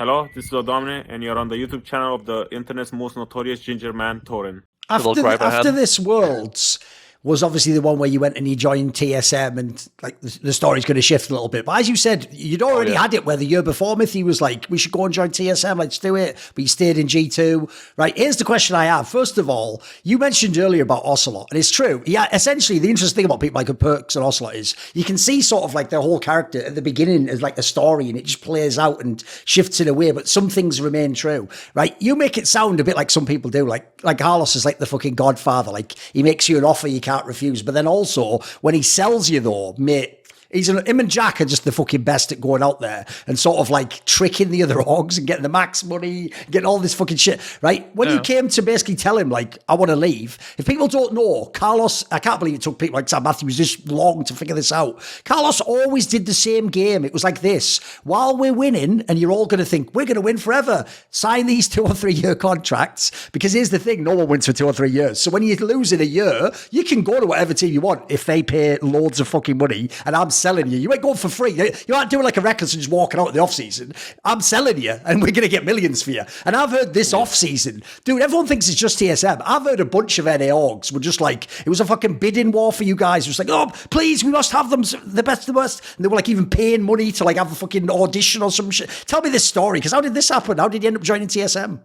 Hello, this is Odomne, and you're on the YouTube channel of the internet's most notorious ginger man, Thorin. After this Worlds was obviously the one where you went and you joined TSM, and like the story's going to shift a little bit. But as you said, you'd already had it where the year before Mithy was like, we should go and join TSM, let's do it. But you stayed in G2. Right, here's the question I have. First of all, you mentioned earlier about Ocelot, and it's true. Yeah, essentially, the interesting thing about people like Perkz and Ocelot is you can see sort of like their whole character at the beginning as like a story, and it just plays out and shifts in a way, but some things remain true. Right? You make it sound a bit like some people do, like Carlos is like the fucking godfather. Like, he makes you an offer you can't refuse. But then also, when he sells you though, mate, him and Jack are just the fucking best at going out there and sort of like tricking the other hogs and getting the max money, getting all this fucking shit, right? When you came to basically tell him, like, I want to leave, if people don't know, Carlos, I can't believe it took people like Sam Matthews this long to figure this out. Carlos always did the same game. It was like this: while we're winning, and you're all going to think, we're going to win forever, sign these 2 or 3 year contracts, because here's the thing, no one wins for 2 or 3 years. So when you lose in a year, you can go to whatever team you want if they pay loads of fucking money, and I'm selling you. You ain't going for free. You aren't doing like a reckless and just walking out in the off season. I'm selling you, and we're going to get millions for you. And I've heard this off season, dude, everyone thinks it's just TSM. I've heard a bunch of NA orgs were just like, it was a fucking bidding war for you guys. It was like, oh, please, we must have them, the best of the worst. And they were like even paying money to like have a fucking audition or some shit. Tell me this story, because how did this happen? How did you end up joining TSM?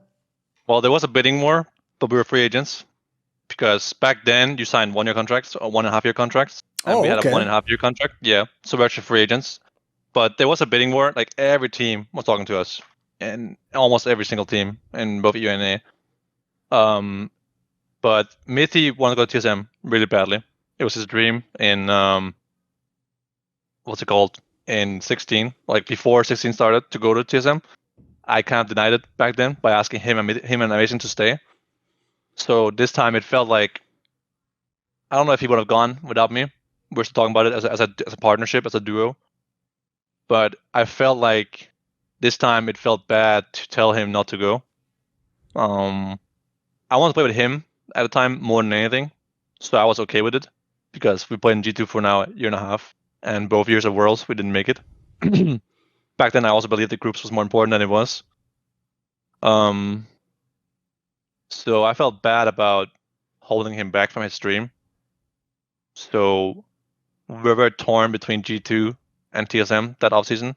Well, there was a bidding war, but we were free agents. Because back then you signed 1 year contracts or 1.5 year contracts. And we had a 1.5 year contract. Yeah. So we're actually free agents. But there was a bidding war. Like every team was talking to us. And almost every single team in both EU and NA. But Mithy wanted to go to TSM really badly. It was his dream in what's it called? In 16. Like before 16 started to go to TSM. I kind of denied it back then by asking him and Amazing to stay. So this time it felt like, I don't know if he would have gone without me. We're still talking about it as a partnership, as a duo. But I felt like this time it felt bad to tell him not to go. I wanted to play with him at the time more than anything. So I was okay with it. Because we played in G2 for now a year and a half. And both years of Worlds, we didn't make it. Back then I also believed the groups was more important than it was. So I felt bad about holding him back from his dream. So we were torn between G2 and TSM that offseason.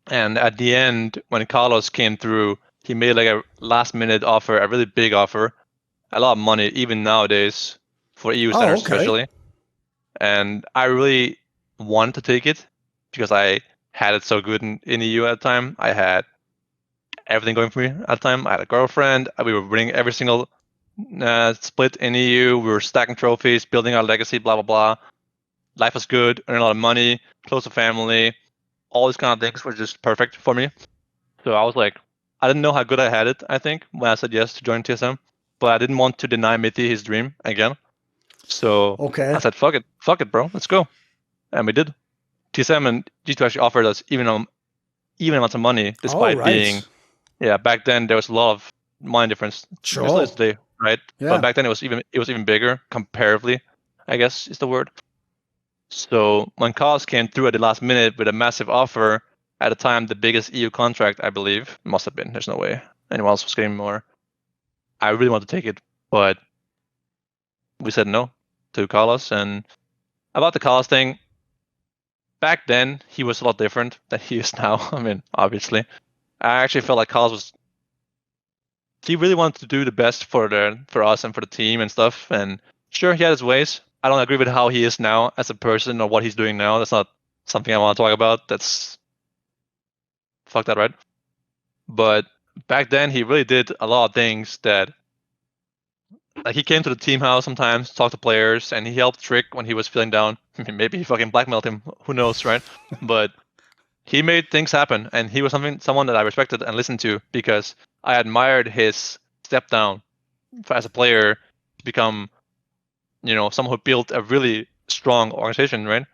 And at the end, when Carlos came through, he made like a last-minute offer, a really big offer, a lot of money, even nowadays, for EU standards especially. And I really wanted to take it because I had it so good in EU at the time. I had everything going for me at the time. I had a girlfriend. We were winning every single split in EU. We were stacking trophies, building our legacy, blah, blah, blah. Life was good, earning a lot of money, close to family. All these kind of things were just perfect for me. So I was like, I didn't know how good I had it, I think, when I said yes to join TSM. But I didn't want to deny Mithy his dream again. So I said, fuck it, bro, let's go. And we did. TSM and G2 actually offered us even amounts of money, despite being... Yeah, back then there was a lot of money difference. Sure. Today, right? Yeah. But back then it was even bigger comparatively, I guess is the word. So when Carlos came through at the last minute with a massive offer, at the time the biggest EU contract, I believe, must have been. There's no way anyone else was getting more. I really wanted to take it, but we said no to Carlos. And about the Carlos thing, back then he was a lot different than he is now. I mean, obviously. I actually felt like Carlos he really wanted to do the best for us and for the team and stuff. And sure, he had his ways. I don't agree with how he is now as a person or what he's doing now. That's not something I want to talk about. That's fuck that, right? But back then, he really did a lot of things that, like, he came to the team house sometimes, talked to players, and he helped Trick when he was feeling down. Maybe he fucking blackmailed him. Who knows, right? But he made things happen, and he was someone that I respected and listened to because I admired his step down as a player to become, someone who built a really strong organization, right?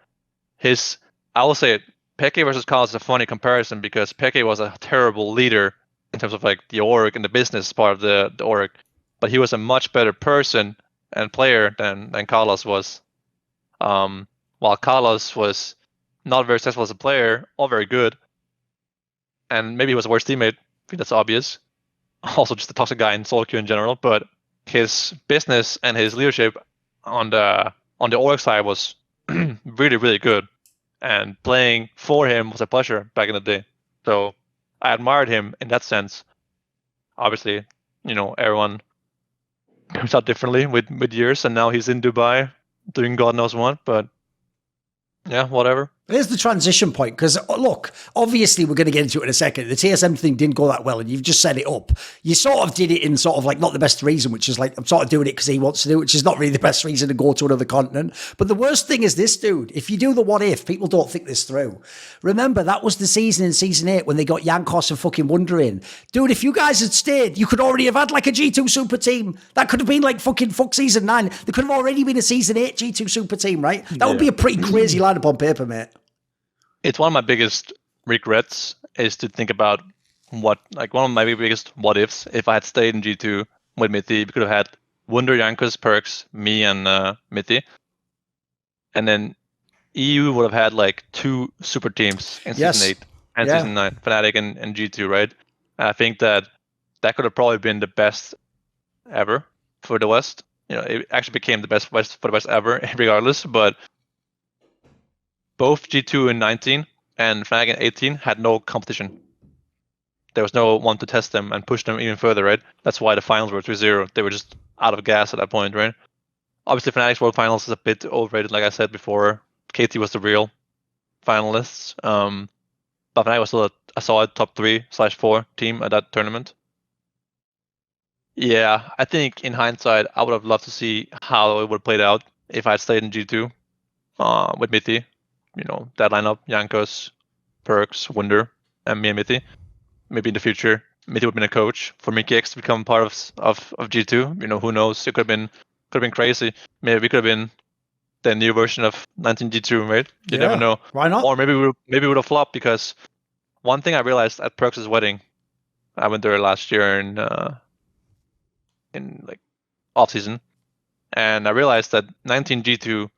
I will say it, Perkz versus Carlos is a funny comparison because Perkz was a terrible leader in terms of like the org and the business part of the org, but he was a much better person and player than Carlos was. While Carlos was not very successful as a player, or very good, and maybe he was a worse teammate. I think that's obvious. Also, just a toxic guy in solo queue in general. But his business and his leadership on the org side was really, really good. And playing for him was a pleasure back in the day. So I admired him in that sense. Obviously, everyone comes out differently with years, and now he's in Dubai doing God knows what. But yeah, whatever. Here's the transition point, because look, obviously we're going to get into it in a second. The TSM thing didn't go that well, and you've just set it up. You sort of did it in sort of like not the best reason, which is like I'm sort of doing it because he wants to do it, which is not really the best reason to go to another continent. But the worst thing is this, dude. If you do the what if, people don't think this through. Remember, that was the season in season 8 when they got Jankos and fucking Wunder in. Dude, if you guys had stayed, you could already have had like a G2 super team. That could have been like fuck season 9. There could have already been a season 8 G2 super team, right? That would be a pretty crazy lineup on paper, mate. It's one of my biggest regrets is to think about one of my biggest what ifs. If I had stayed in G2 with mithy, we could have had Wunder, Jankos, Perkz, me, and mithy. And then EU would have had like 2 super teams in season 8 and season 9, Fnatic and G2, right? I think that could have probably been the best ever for the West. It actually became the best for the West ever, regardless, but both G2 in 19 and Fnatic in 18 had no competition. There was no one to test them and push them even further, right? That's why the finals were 3-0. They were just out of gas at that point, right? Obviously, Fnatic's World Finals is a bit overrated, like I said before. KT was the real finalists. But Fnatic was still a solid top 3/4 team at that tournament. Yeah, I think in hindsight, I would have loved to see how it would have played out if I had stayed in G2 with mithy. That lineup, Jankos, Perkz, Wunder, and me and mithy. Maybe in the future, mithy would have been a coach for Mickey to become part of G2. Who knows? It could have been crazy. Maybe we could have been the new version of 19 G2, right? You never know. Why not? Or maybe we would have flopped, because one thing I realized at Perkz' wedding, I went there last year in like off season, and I realized that 19 G2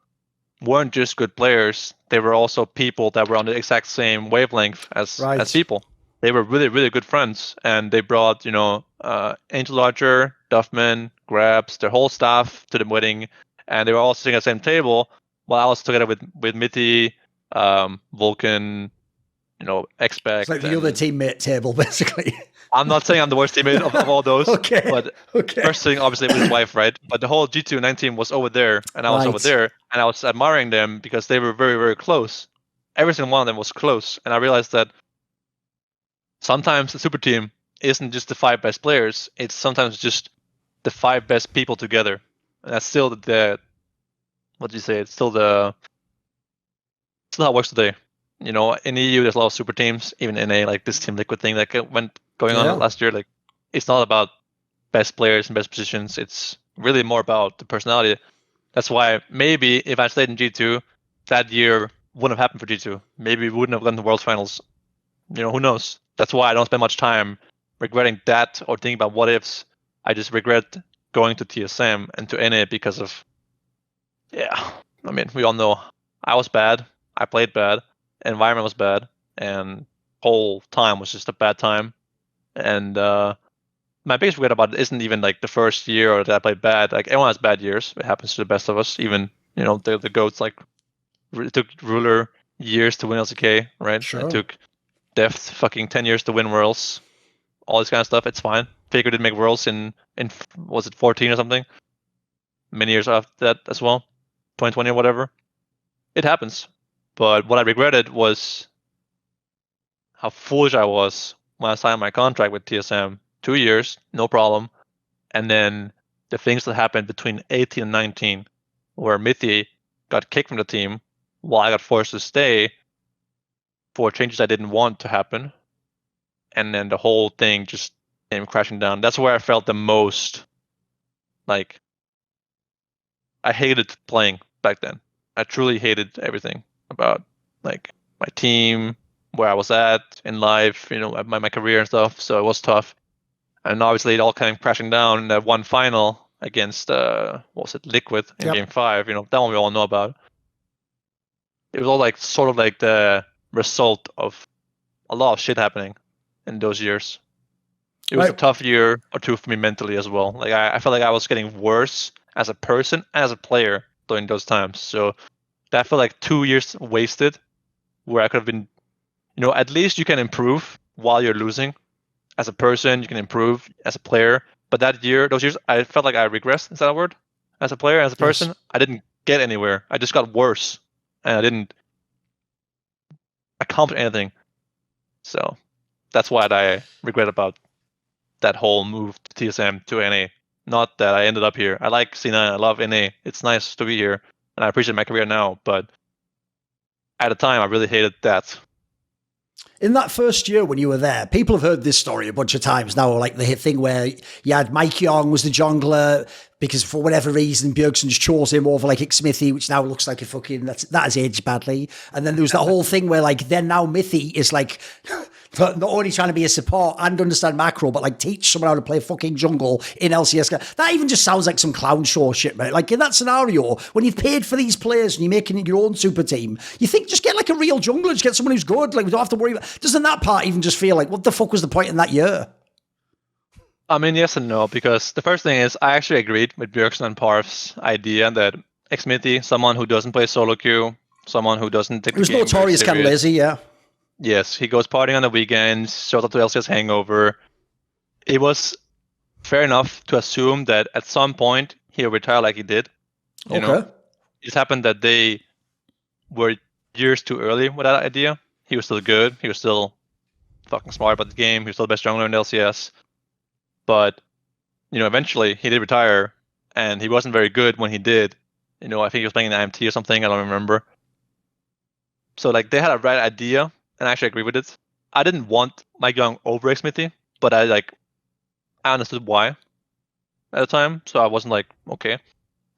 weren't just good players, they were also people that were on the exact same wavelength as people. They were really, really good friends, and they brought, Angel Archer, Duffman, Grabs, their whole staff to the wedding, and they were all sitting at the same table while I was together with mithy, Vulcan, Expect. It's like the other teammate table, basically. I'm not saying I'm the worst teammate of all those. Okay. But first thing, obviously, with his wife, right? But the whole G2 19 was over there, and I was over there, and I was admiring them because they were very, very close. Every single one of them was close, and I realized that sometimes the super team isn't just the 5 best players; it's sometimes just the 5 best people together, and that's still what do you say? It's still how it works today. In EU, there's a lot of super teams. Even in like this Team Liquid thing that went going on last year, like it's not about best players and best positions. It's really more about the personality. That's why maybe if I stayed in G2, that year wouldn't have happened for G2. Maybe we wouldn't have gone to World Finals. Who knows? That's why I don't spend much time regretting that or thinking about what ifs. I just regret going to TSM and to NA because of, we all know I was bad. I played bad. Environment was bad, and whole time was just a bad time. And my biggest regret about it isn't even like the first year or that I played bad. Like everyone has bad years. It happens to the best of us. Even the GOATs, like it took Ruler years to win LCK, right? Sure. It took Deft fucking 10 years to win Worlds. All this kind of stuff. It's fine. Faker did make Worlds in was it 14 or something? Many years after that as well, 2020 or whatever. It happens. But what I regretted was how foolish I was when I signed my contract with TSM. 2 years, no problem. And then the things that happened between 18 and 19, where mithy got kicked from the team while I got forced to stay for changes I didn't want to happen. And then the whole thing just came crashing down. That's where I felt the most like I hated playing back then. I truly hated everything about like my team, where I was at in life, my career and stuff. So it was tough. And obviously it all came crashing down in that one final against Liquid in Game 5. That one we all know about. It was all like sort of like the result of a lot of shit happening. in those years. It was a tough year or two for me mentally as well. Like I felt like I was getting worse as a person and as a player during those times. So that felt like 2 years wasted, where I could have been, at least you can improve while you're losing. As a person, you can improve as a player. But those years, I felt like I regressed. Is that a word? As a player, as a person, I didn't get anywhere. I just got worse, and I didn't accomplish anything. So that's what I regret about that whole move to TSM to NA. Not that I ended up here. I like C9. I love NA. It's nice to be here, and I appreciate my career now. But at the time, I really hated that. In that first year when you were there, people have heard this story a bunch of times now, like the thing where you had Mike Young was the jungler because for whatever reason, Bjergsen just chose him over like mithy, which now looks like a fucking, that has aged badly. And then there was that whole thing where like, then now mithy is like, not only trying to be a support and understand macro, but like teach someone how to play fucking jungle in LCS. That even just sounds like some clown show shit, mate. Like in that scenario, when you've paid for these players and you're making your own super team, you think just get like a real jungler, just get someone who's good. Like we don't have to worry about. Doesn't that part even just feel like, what the fuck was the point in that year? I mean, yes and no, because the first thing is I actually agreed with Bjergsen and Parf's idea that mithy, someone who doesn't play solo queue, someone who doesn't take the game very serious. It was notorious kind of lazy, yeah. Yes, he goes partying on the weekends, shows up to LCS hangover. It was fair enough to assume that at some point he'll retire like he did. You know? It just happened that they were years too early with that idea. He was still good. He was still fucking smart about the game. He was still the best jungler in LCS. But, eventually he did retire, and he wasn't very good when he did. I think he was playing in IMT or something. I don't remember. So, like, they had a right idea, and I actually agree with it. I didn't want Mike Young over mithy, but I understood why at the time. So I wasn't like, okay.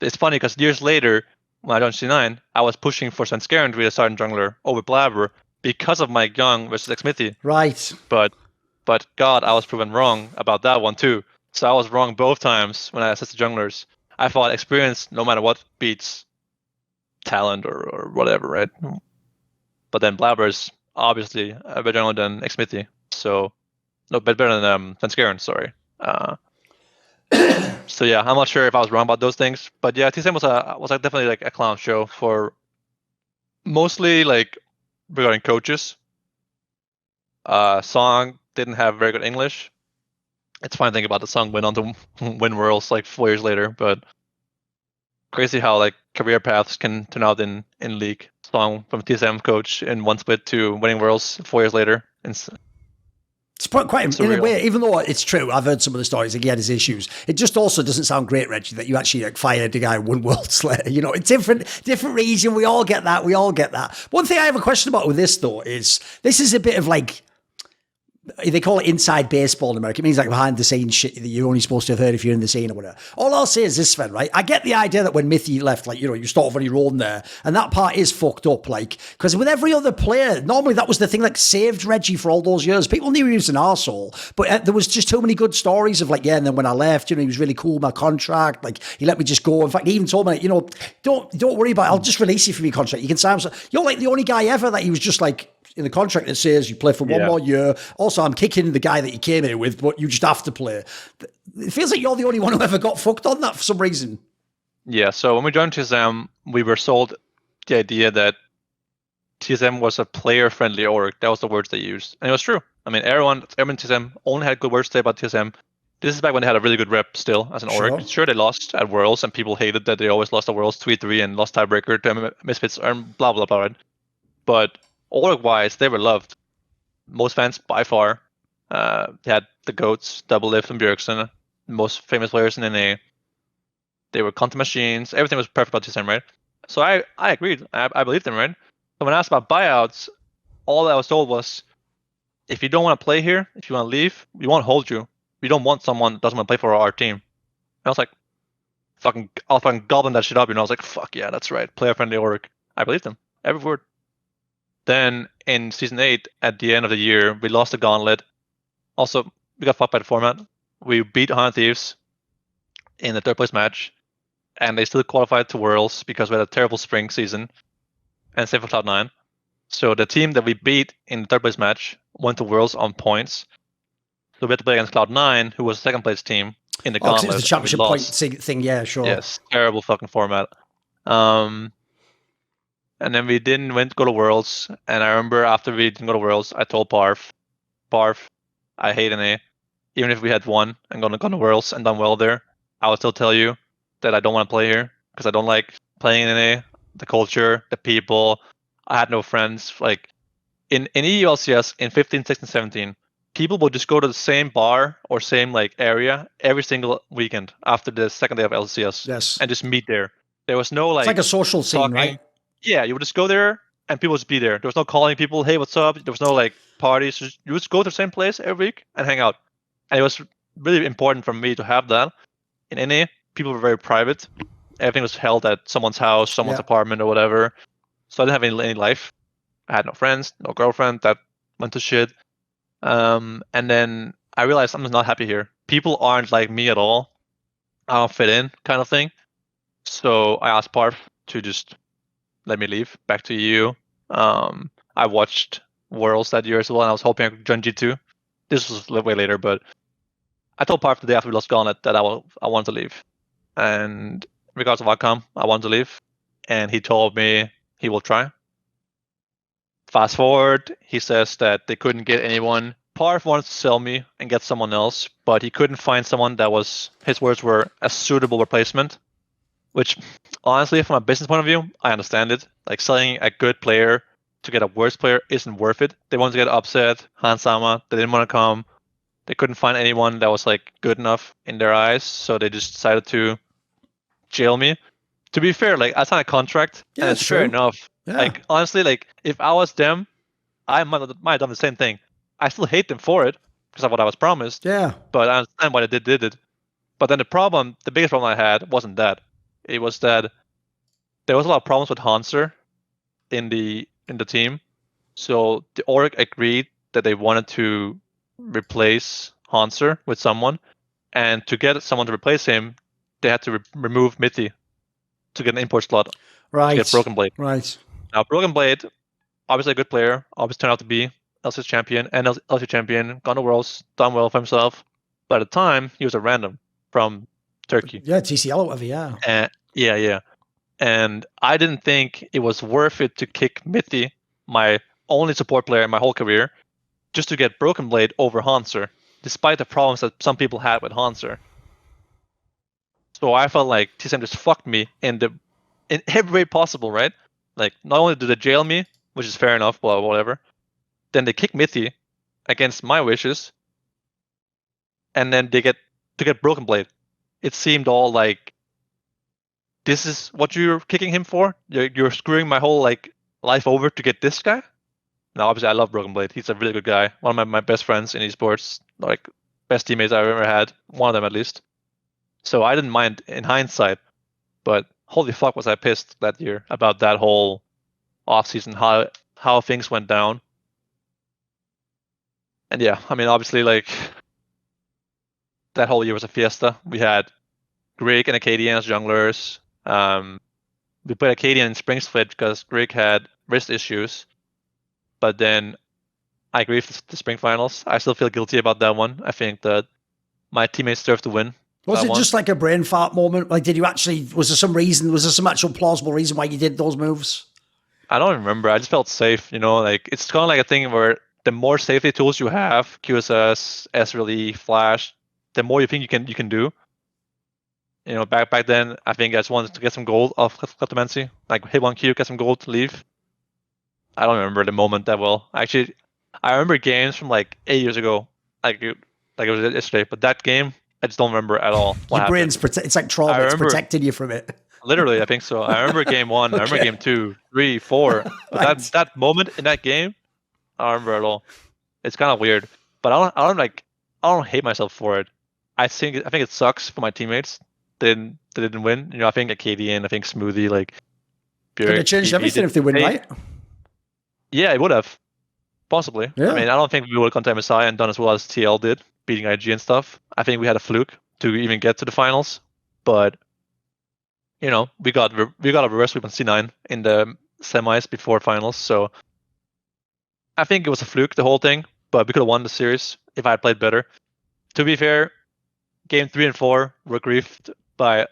It's funny because years later, when I joined C9, I was pushing for Svenningsen to be the starting jungler over Blabber because of Mike Young versus mithy. Right. But God, I was proven wrong about that one too. So I was wrong both times when I assisted junglers. I thought experience, no matter what, beats talent or whatever, right? But then Blabber's obviously a better jungler than mithy. So, no, better than Svenningsen, sorry. So yeah, I'm not sure if I was wrong about those things. But yeah, TSM was definitely like a clown show for mostly like regarding coaches. Song didn't have very good English. It's fine to think about the Song went on to win Worlds like 4 years later, but crazy how like career paths can turn out in League. Song from TSM coach in one split to winning Worlds 4 years later. It's quite in a way, even though it's true, I've heard some of the stories, like he had his issues. It just also doesn't sound great, Regi, that you actually like fired the guy who won Worlds later. It's different reason. We all get that. One thing I have a question about with this though is this is a bit of like, they call it inside baseball in America. It means like behind the scenes shit that you're only supposed to have heard if you're in the scene or whatever. All I'll say is this, Sven, right? I get the idea that when mithy left, like, you start off on your own there, and that part is fucked up, like, because with every other player, normally that was the thing that saved Regi for all those years. People knew he was an arsehole, but there was just too many good stories of like, yeah, and then when I left, he was really cool with my contract, like, he let me just go. In fact, he even told me, don't worry about it, I'll just release you from your contract. You can sign. You're like the only guy ever that he was just like, in the contract that says you play for one more year. Also, I'm kicking the guy that you came here with, but you just have to play. It feels like you're the only one who ever got fucked on that for some reason. Yeah, so when we joined TSM, we were sold the idea that TSM was a player-friendly org. That was the words they used. And it was true. I mean, everyone in TSM only had good words to say about TSM. This is back when they had a really good rep still as an org. Sure, they lost at Worlds, and people hated that they always lost at Worlds 2-3 and lost tiebreaker to Misfits and blah, blah, blah, right? But org-wise, they were loved. Most fans by far. They had the GO.ATs, Double Lift and Bjergsen, most famous players in NA. They were content machines. Everything was perfect about TSM, right? So I agreed. I believed them, right? So when I asked about buyouts, all I was told was, if you don't want to play here, if you want to leave, we won't hold you. We don't want someone that doesn't want to play for our team. And I was like, I'll fucking goblin that shit up. I was like, fuck yeah, that's right. Player-friendly org. I believed them. Every word. Then in Season 8, at the end of the year, we lost the Gauntlet. Also, we got fucked by the format. We beat 100 Thieves in the third place match, and they still qualified to Worlds because we had a terrible spring season, and same for Cloud9. So the team that we beat in the third place match went to Worlds on points. So we had to play against Cloud9, who was the second place team in the Oh, 'cause gauntlet. it was the championship point thing. Yeah, sure. Yes, terrible fucking format. And then we didn't go to Worlds. And I remember after we didn't go to Worlds, I told Parf, I hate NA. Even if we had won and gone to Worlds and done well there, I would still tell you that I don't want to play here because I don't like playing in NA, the culture, the people. I had no friends. Like in EU LCS in 15, 16, 17, people would just go to the same bar or same like area every single weekend after the second day of LCS. Yes. And just meet there. There was no like it's like a social scene, talking. right? Yeah, you would just go there and people would just be there. There was no calling people, hey, what's up? There was no like parties. You would just go to the same place every week and hang out. And it was really important for me to have that. In NA, people were very private. Everything was held at someone's house, someone's apartment, or whatever. So I didn't have any life. I had no friends, no girlfriend. That went to shit. And then I realized I'm just not happy here. People aren't like me at all. I don't fit in, kind of thing. So I asked Parf to just let me leave back to EU. I watched Worlds that year as well, and I was hoping I could join G2. This was way later, but I told Parf the day after we lost Gauntlet that I wanted to leave. And regardless of outcome, I wanted to leave. And he told me he will try. Fast forward, he says that they couldn't get anyone. Parf wanted to sell me and get someone else, but he couldn't find someone that was, his words were, a suitable replacement. Which, honestly, from a business point of view, I understand it. Like, selling a good player to get a worse player isn't worth it. They wanted to get upset, Hansama, they didn't want to come. They couldn't find anyone that was, like, good enough in their eyes, so they just decided to jail me. To be fair, like, I signed a contract, and it's fair enough. Yeah. Like, honestly, like, if I was them, I might have done the same thing. I still hate them for it, because of what I was promised. Yeah. But I understand why they did it. But then the biggest problem I had wasn't that. It was that there was a lot of problems with Hanser in the team. So the org agreed that they wanted to replace Hanser with someone, and to get someone to replace him, they had to remove mithy to get an import slot. Right. To get Broken Blade. Right. Now Broken Blade, obviously a good player, obviously turned out to be LCS champion and LCS champion, gone to Worlds, done well for himself. But at the time, he was a random from Turkey. Yeah, TCL or whatever, yeah. Yeah. And I didn't think it was worth it to kick mithy, my only support player in my whole career, just to get Broken Blade over Hanser, despite the problems that some people had with Hanser. So I felt like TSM just fucked me in every way possible, right? Like, not only did they jail me, which is fair enough, well, whatever, then they kick mithy against my wishes, and then they get Broken Blade. It seemed all like, this is what you're kicking him for? You're screwing my whole like life over to get this guy? Now, obviously, I love Broken Blade. He's a really good guy. One of my best friends in esports, like best teammates I've ever had. One of them, at least. So I didn't mind in hindsight, but holy fuck was I pissed that year about that whole offseason, how things went down. And yeah, I mean, obviously, like, that whole year was a fiesta. We had Greg and Acadian as junglers. We played Acadian in Spring Split because Greg had wrist issues. But then I griefed the Spring Finals. I still feel guilty about that one. I think that my teammates deserved to win. Was it just like a brain fart moment? Like, did you actually, was there some actual plausible reason why you did those moves? I don't remember. I just felt safe, you know, like, it's kind of like a thing where the more safety tools you have, QSS, SRE, Flash, the more you think you can do. You know, back then, I think I just wanted to get some gold off Kleptomancy. Like, hit 1Q, get some gold, leave. I don't remember the moment that well. Actually, I remember games from like 8 years ago, like it was yesterday. But that game, I just don't remember at all. Your brain's it's like trauma. It's protecting you from it. Literally, I think so. I remember game 1. Okay. I remember game 2, 3, 4. But right. that moment in that game, I don't remember at all. It's kind of weird, but I don't hate myself for it. I think it sucks for my teammates. They didn't win. You know, I think Acadian, I think Smoothie, like. Could have changed everything if they win, right? Yeah, it would have. Possibly. Yeah. I mean, I don't think we would have gone to MSI and done as well as TL did, beating IG and stuff. I think we had a fluke to even get to the finals. But, you know, we got a reverse sweep on C9 in the semis before finals. So I think it was a fluke, the whole thing, but we could have won the series if I had played better. To be fair, game 3 and 4 were griefed by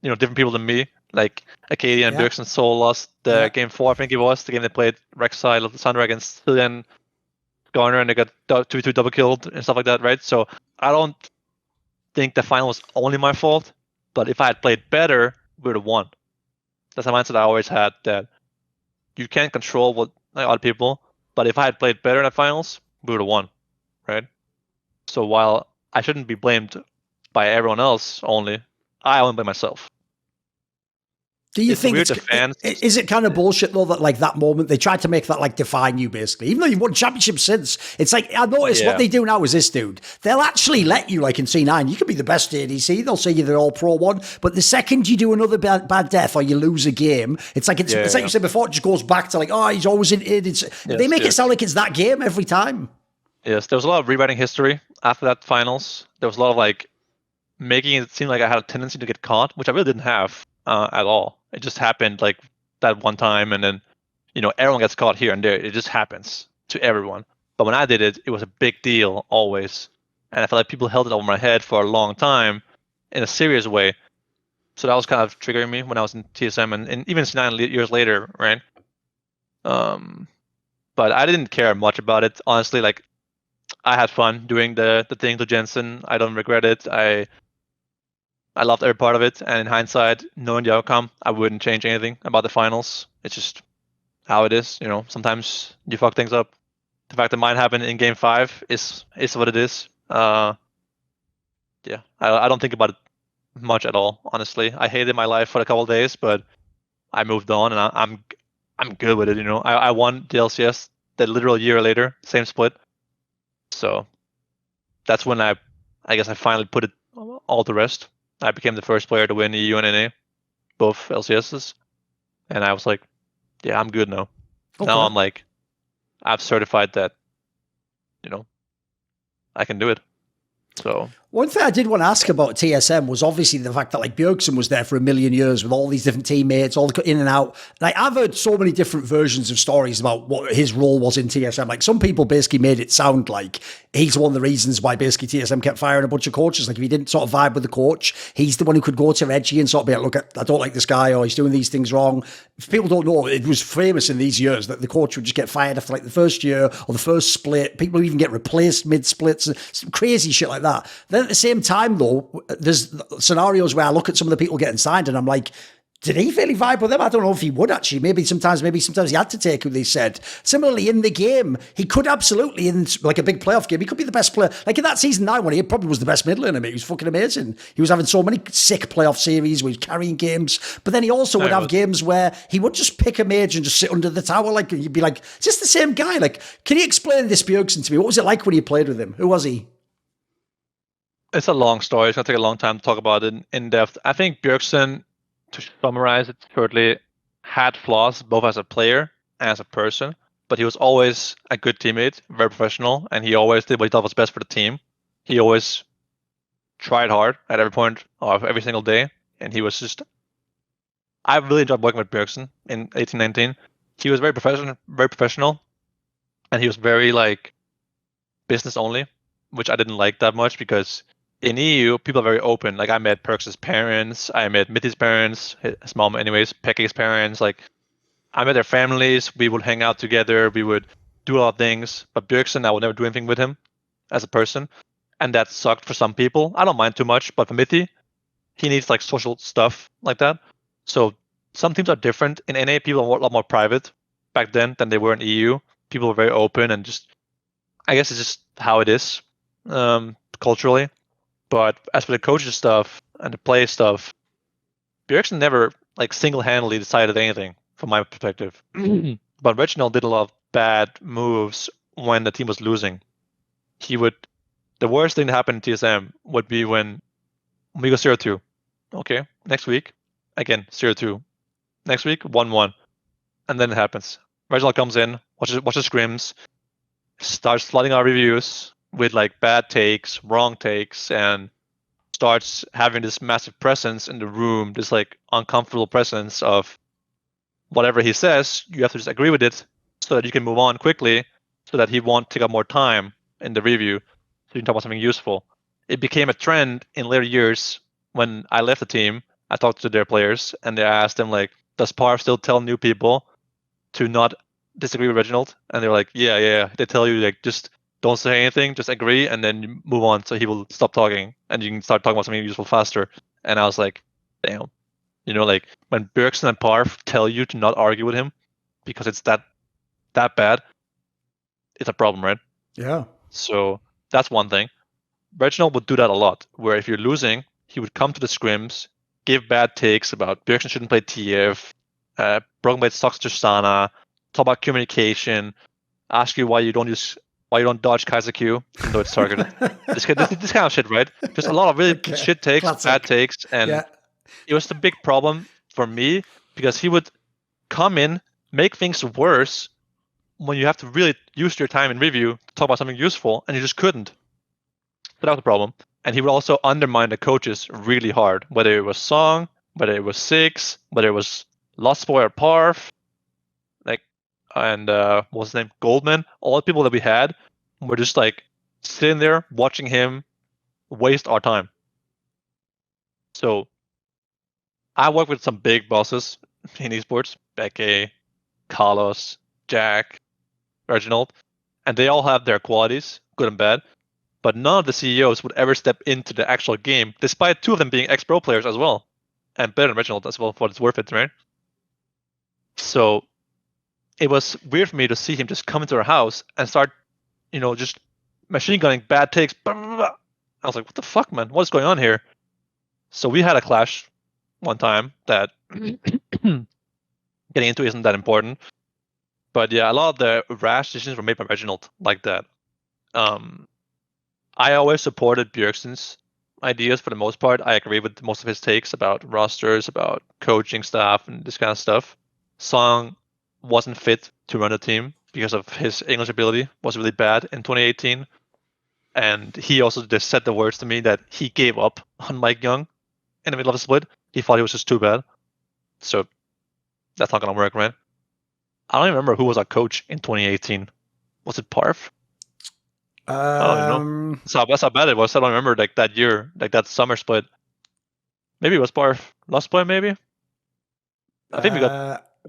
different people than me. Like Acadia and Bjergsen solo lost the game 4, I think it was, the game they played Rek'Sai, Sandra against Cillian Garner, and they got 2v2 double killed and stuff like that, right? So I don't think the final was only my fault, but if I had played better, we would have won. That's a mindset I always had, that you can't control what other people, but if I had played better in the finals, we would have won, right? So while I shouldn't be blamed by everyone else only, I only blame myself. Do you think is it kind of bullshit though that like that moment they tried to make that like define you basically, even though you've won championships since? It's like I noticed what they do now is this, dude. They'll actually let you, like in C9, you could be the best ADC. They'll say you're the all pro one, but the second you do another bad death or you lose a game, it's like you said before. It just goes back to like, oh, he's always in it. They make it sound like it's that game every time. Yes, there was a lot of rewriting history after that finals. There was a lot of like making it seem like I had a tendency to get caught, which I really didn't have at all. It just happened like that one time, and then everyone gets caught here and there. It just happens to everyone. But when I did it, it was a big deal always, and I felt like people held it over my head for a long time in a serious way. So that was kind of triggering me when I was in TSM and even 9 years later, right? But I didn't care much about it, honestly. Like, I had fun doing the thing to Jensen. I don't regret it. I loved every part of it, and in hindsight, knowing the outcome, I wouldn't change anything about the finals. It's just how it is, Sometimes you fuck things up. The fact that mine happened in game 5 is what it is. I don't think about it much at all, honestly. I hated my life for a couple of days, but I moved on, and I'm good with it. I won the LCS the literal year later, same split. So that's when I guess I finally put it all to rest. I became the first player to win EU and NA, both LCSs, and I was like, yeah, I'm good now. Okay. Now I'm like, I've certified that, I can do it. So one thing I did want to ask about TSM was obviously the fact that like Bjergsen was there for a million years with all these different teammates, all in and out. Like I've heard so many different versions of stories about what his role was in TSM. Like some people basically made it sound like he's one of the reasons why basically TSM kept firing a bunch of coaches. Like if he didn't sort of vibe with the coach, he's the one who could go to Regi and sort of be like, look, I don't like this guy, or he's doing these things wrong. If people don't know, it was famous in these years that the coach would just get fired after like the first year or the first split. People even get replaced mid-splits, some crazy shit like that. Then at the same time, though, there's scenarios where I look at some of the people getting signed and I'm like, did he really vibe with them? I don't know if he would actually. Maybe sometimes he had to take who they said. Similarly, in the game, he could absolutely, in like a big playoff game, he could be the best player. Like in that season 9 one, he probably was the best mid laner. He was fucking amazing. He was having so many sick playoff series where he was carrying games. But then he also would have games where he would just pick a mage and just sit under the tower. Like you'd be like, it's just the same guy. Like, can you explain this Bjergsen to me? What was it like when you played with him? Who was he? It's a long story. It's going to take a long time to talk about it in depth. I think Bjergsen, to summarize it shortly, had flaws both as a player and as a person, but he was always a good teammate, very professional, and he always did what he thought was best for the team. He always tried hard at every point of every single day, and he was just... I really enjoyed working with Bjergsen in 18-19. He was very professional, and he was very like business only, which I didn't like that much because in EU, people are very open. Like I met Perkz's parents, I met Mithy's parents, his mom anyways, Pekka's parents. Like I met their families, we would hang out together, we would do a lot of things. But Bjergsen, I would never do anything with him as a person. And that sucked for some people. I don't mind too much, but for Mithy, he needs like social stuff like that. So some teams are different. In NA, people are a lot more private back then than they were in EU. People were very open and just, I guess it's just how it is culturally. But as for the coaches stuff and the play stuff, Bjergsen never like single-handedly decided anything from my perspective. But Reginald did a lot of bad moves when the team was losing. The worst thing that happened in TSM would be when we go 0-2. Okay, next week, again, 0-2. Next week, 1-1. And then it happens. Reginald comes in, watches scrims, starts flooding our reviews with like bad takes, wrong takes, and starts having this massive presence in the room, this like uncomfortable presence of whatever he says, you have to just agree with it so that you can move on quickly so that he won't take up more time in the review, so you can talk about something useful. It became a trend in later years when I left the team. I talked to their players and they asked them like, does Parv still tell new people to not disagree with Reginald? And they're like, yeah. They tell you like, just don't say anything, just agree, and then you move on, so he will stop talking and you can start talking about something useful faster. And I was like, damn. You know, like when Bjergsen and Parv tell you to not argue with him because it's that bad, it's a problem, right? Yeah. So that's one thing. Reginald would do that a lot, where if you're losing, he would come to the scrims, give bad takes about Bjergsen shouldn't play TF, Broken Blade sucks to Sana, talk about communication, ask you why you don't dodge Kaiser Q, even though it's targeted. this kind of shit, right? Just a lot of really shit takes, Classic. bad takes, and it was the big problem for me because he would come in, make things worse when you have to really use your time in review to talk about something useful, and you just couldn't. So that was the problem. And he would also undermine the coaches really hard, whether it was Song, whether it was Six, whether it was Lost Boy or Parv, and what was his name, Goldman. All the people that we had were just like sitting there watching him waste our time. So I worked with some big bosses in esports, Becky, Carlos, Jack, Reginald, and they all have their qualities, good and bad. But none of the CEOs would ever step into the actual game, despite two of them being ex-pro players as well, and better than Reginald as well, for what it's worth it, right? So it was weird for me to see him just come into our house and start, just machine gunning bad takes. Blah, blah, blah. I was like, what the fuck, man? What's going on here? So we had a clash one time that getting into isn't that important. But yeah, a lot of the rash decisions were made by Reginald like that. I always supported Bjergsen's ideas for the most part. I agree with most of his takes about rosters, about coaching staff, and this kind of stuff. Song wasn't fit to run the team because of his English ability was really bad in 2018. And he also just said the words to me that he gave up on Mike Young in the middle of the split. He thought he was just too bad. So that's not going to work, right? I don't even remember who was our coach in 2018. Was it Parv? I don't know. So that's how bad it was. I don't remember that year, that summer split. Maybe it was Parv. Last point, maybe. I think we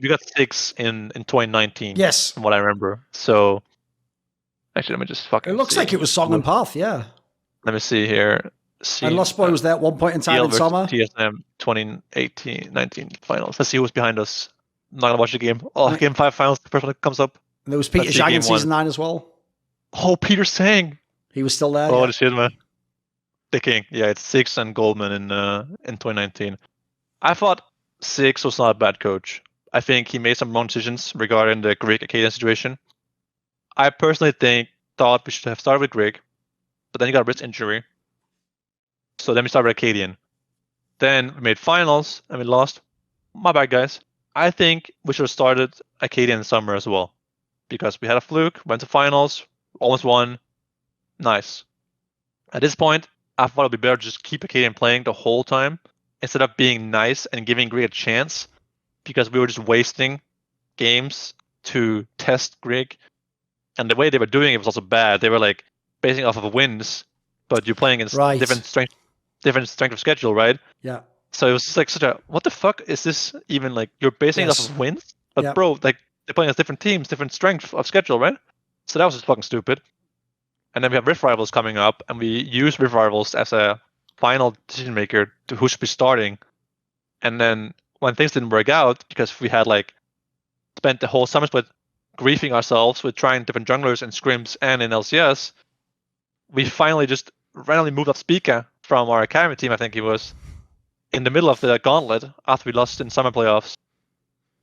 got 6 in 2019. Yes, from what I remember. So actually, let me just fucking. It looks like it was Song and Path. Yeah. Let me see here. And Lost Boy was there at one point in time in summer. TSM 2018-19 finals. Let's see who's behind us. I'm not gonna watch the game. Oh, Game 5 finals. The first one that comes up. And there was Peter Zhang in Season 9 as well. Oh, Peter Zhang. He was still there. Oh, what a shit, man. The king. Yeah, it's Six and Goldman in 2019. I thought Six was not a bad coach. I think he made some wrong decisions regarding the Greg Acadian situation. I personally thought we should have started with Greg, but then he got a wrist injury. So then we started with Acadian. Then we made finals and we lost. My bad, guys. I think we should have started Acadian in summer as well, because we had a fluke, went to finals, almost won. Nice. At this point, I thought it would be better to just keep Acadian playing the whole time instead of being nice and giving Greg a chance, because we were just wasting games to test Greg. And the way they were doing it was also bad. They were like basing off of wins, but you're playing against different strength of schedule, right? Yeah. So it was just like such a, what the fuck is this even, like, you're basing it off of wins? But bro, like, they're playing as different teams, different strength of schedule, right? So that was just fucking stupid. And then we have Rift Rivals coming up, and we use Rift Rivals as a final decision maker to who should be starting. And then when things didn't work out, because we had like spent the whole summer split griefing ourselves with trying different junglers in scrims and in LCS, we finally just randomly moved up Spica from our academy team, I think he was, in the middle of the gauntlet after we lost in summer playoffs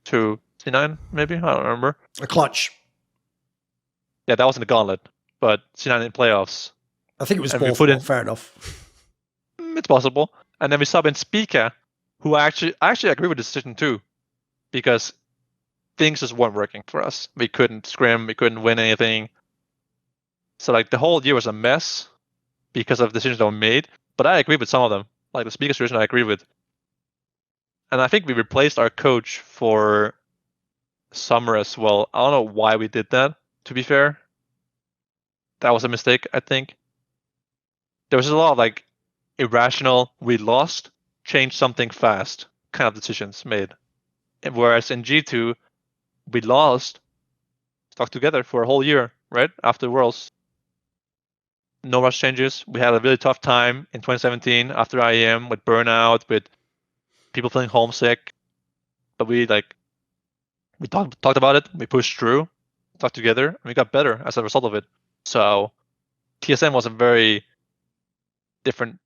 to C9, maybe? I don't remember. A clutch. Yeah, that was in the gauntlet, but C9 in playoffs. I think it was both. Fair enough. It's possible. And then we sub in Spica, who I actually agree with the decision too, because things just weren't working for us. We couldn't scrim, we couldn't win anything. So like the whole year was a mess because of decisions that were made. But I agree with some of them. Like the Spica situation I agree with. And I think we replaced our coach for summer as well. I don't know why we did that, to be fair. that was a mistake, I think. There was a lot of like irrational, we lost, change something fast kind of decisions made. And whereas in G2, we lost, stuck together for a whole year, right? After Worlds. No rush changes. We had a really tough time in 2017 after IEM with burnout, with people feeling homesick. But we talked about it, we pushed through, stuck together, and we got better as a result of it. So TSM was a very different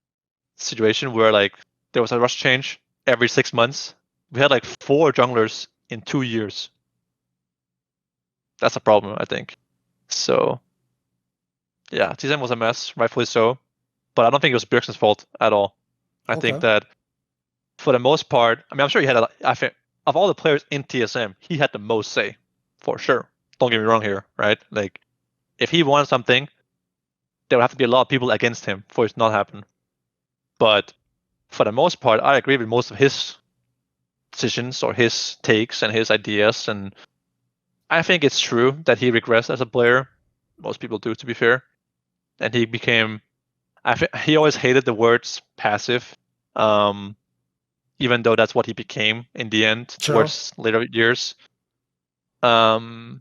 situation where like there was a rush change every 6 months. We had like 4 junglers in 2 years. That's a problem, I think. So yeah, TSM was a mess, rightfully so. But I don't think it was Bjergsen's fault at all. I think that for the most part, I mean, I'm sure he had of all the players in TSM, he had the most say, for sure. Don't get me wrong here, right? Like, if he wanted something, there would have to be a lot of people against him for it to not happen. But for the most part, I agree with most of his decisions or his takes and his ideas. And I think it's true that he regressed as a player. Most people do, to be fair. And he became... he always hated the words passive. Even though that's what he became in the end, towards later years. But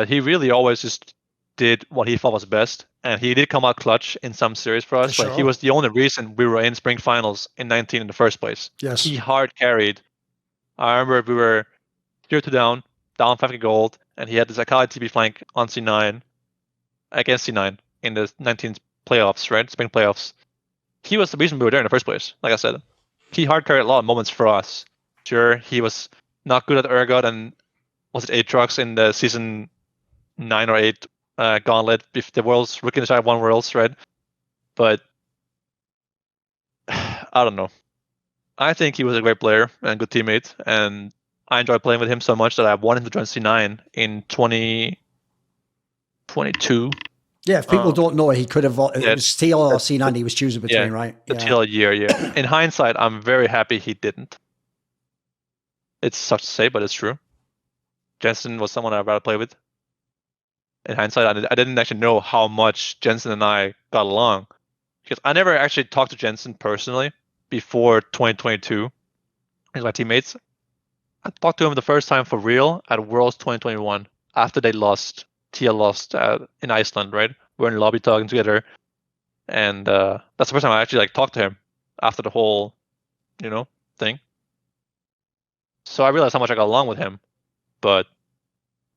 he really always just did what he thought was best. And he did come out clutch in some series for us. But he was the only reason we were in Spring Finals in 19 in the first place. Yes. He hard carried. I remember we were 0-2 down 5 gold, and he had this Akali TP flank on C9, against C9 in the 19 playoffs, right? Spring playoffs. He was the reason we were there in the first place, like I said. He hard carried a lot of moments for us. Sure, he was not good at Urgot and was it Aatrox in the season 9 or 8 gauntlet if the Worlds Rookie inside 1 Worlds, right? But I don't know. I think he was a great player and a good teammate, and I enjoyed playing with him so much that I wanted him to join C9 in 2022. Yeah, if people don't know, he could have... It was TL or C9 he was choosing between, right? The TL year, yeah. In hindsight, I'm very happy he didn't. It's such to say, but it's true. Jensen was someone I'd rather play with. In hindsight, I didn't actually know how much Jensen and I got along. Because I never actually talked to Jensen personally before 2022. He's my teammates. I talked to him the first time for real at Worlds 2021, after they lost... TL lost in Iceland, right? We're in the lobby talking together, and that's the first time I actually talked to him after the whole, thing. So I realized how much I got along with him. But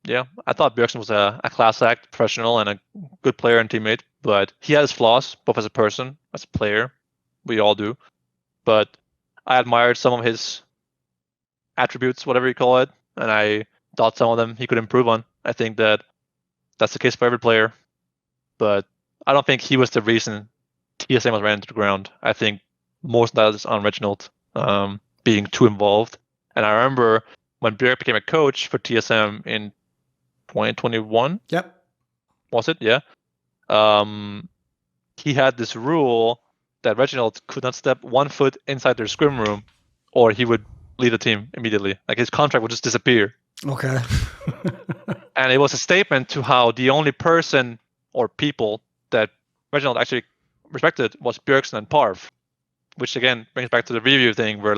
yeah, I thought Bjergsen was a class act, professional, and a good player and teammate. But he had his flaws, both as a person, as a player. We all do. But I admired some of his attributes, whatever you call it, and I thought some of them he could improve on. I think that's the case for every player, but I don't think he was the reason TSM was ran into the ground. I think most of that is on Reginald being too involved. And I remember when Bjerg became a coach for TSM in 2021. Yep. Was it? Yeah. He had this rule that Reginald could not step 1 foot inside their scrim room, or he would leave the team immediately. Like his contract would just disappear. Okay. And it was a statement to how the only person or people that Reginald actually respected was Bjergsen and Parv, which again brings back to the review thing where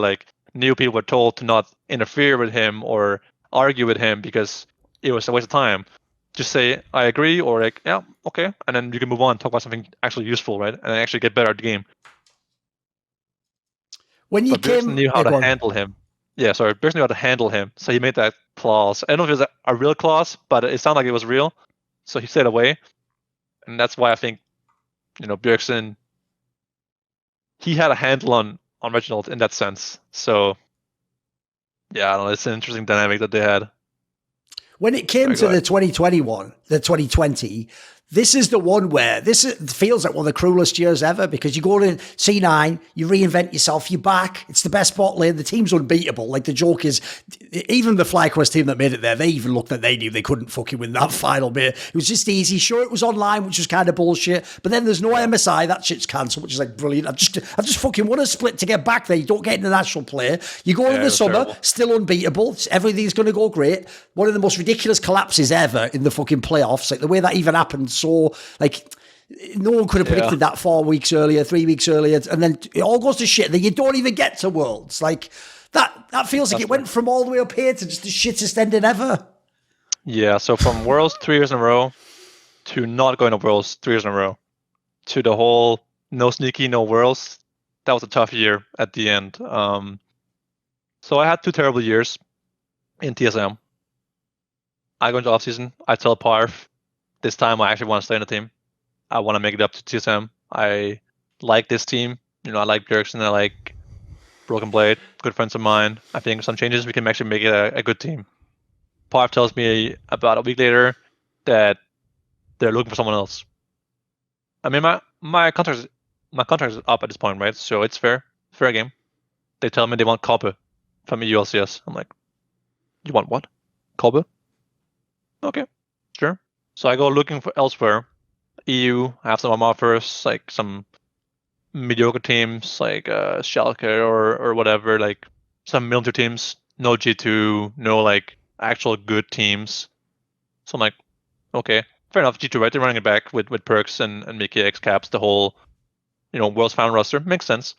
new people were told to not interfere with him or argue with him because it was a waste of time. Just say, I agree, or yeah, okay, and then you can move on, talk about something actually useful, right? And actually get better at the game. When you Bjergsen knew how to handle him. Yeah, sorry, Bjergsen knew how to handle him, so he made that clause. I don't know if it was a real clause, but it sounded like it was real, so he stayed away. And that's why I think, Bjergsen, he had a handle on Reginald in that sense. So, yeah, I don't know, it's an interesting dynamic that they had. When it came to the 2020, this is the one where feels like one of the cruelest years ever, because you go to C9, you reinvent yourself, you're back, it's the best bot lane, the team's unbeatable. Like, the joke is, even the FlyQuest team that made it there, they even looked like they knew they couldn't fucking win that final bit. It was just easy. Sure, it was online, which was kind of bullshit, but then there's no MSI, that shit's cancelled, which is brilliant. I've just fucking won a split to get back there. You don't get international play. You go in the summer, terrible. Still unbeatable. Everything's going to go great. One of the most ridiculous collapses ever in the fucking playoffs. Like, the way that even happened so like no one could have predicted that 4 weeks earlier, 3 weeks earlier, and then it all goes to shit. Then you don't even get to Worlds. Like that feels like it went from all the way up here to just the shittest ending ever. Yeah, so from Worlds 3 years in a row to not going to Worlds 3 years in a row to the whole no sneaky, no Worlds, that was a tough year at the end. So I had 2 terrible years in TSM. I go into offseason, I tell Parv, this time I actually want to stay in the team. I want to make it up to TSM. I like this team. I like Bjergsen, I like Broken Blade, good friends of mine. I think some changes we can actually make it a good team. Parv tells me about a week later that they're looking for someone else. I mean, my contract is up at this point, right? So it's fair game. They tell me they want Kobe from EU LCS. I'm like, you want what? Kobe? Okay, sure. So I go looking for elsewhere. EU, I have some offers, like some mediocre teams, like Schalke or whatever, like some middle tier teams. No G2, no like actual good teams. So I'm like, okay, fair enough. G2, right? They're running it back with Perkz and mithy X caps, the whole, World's final roster. Makes sense.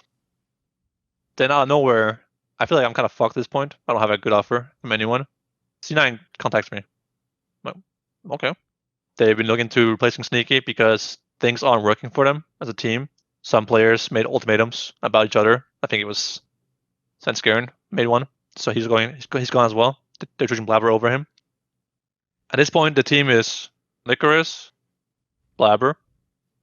Then out of nowhere, I feel like I'm kind of fucked at this point. I don't have a good offer from anyone. C9 contacts me. I'm like, okay. They've been looking to replacing Sneaky because things aren't working for them as a team. Some players made ultimatums about each other. I think it was Svenningsen made one. So he's gone as well. They're choosing Blabber over him. At this point, the team is Licorice, Blabber,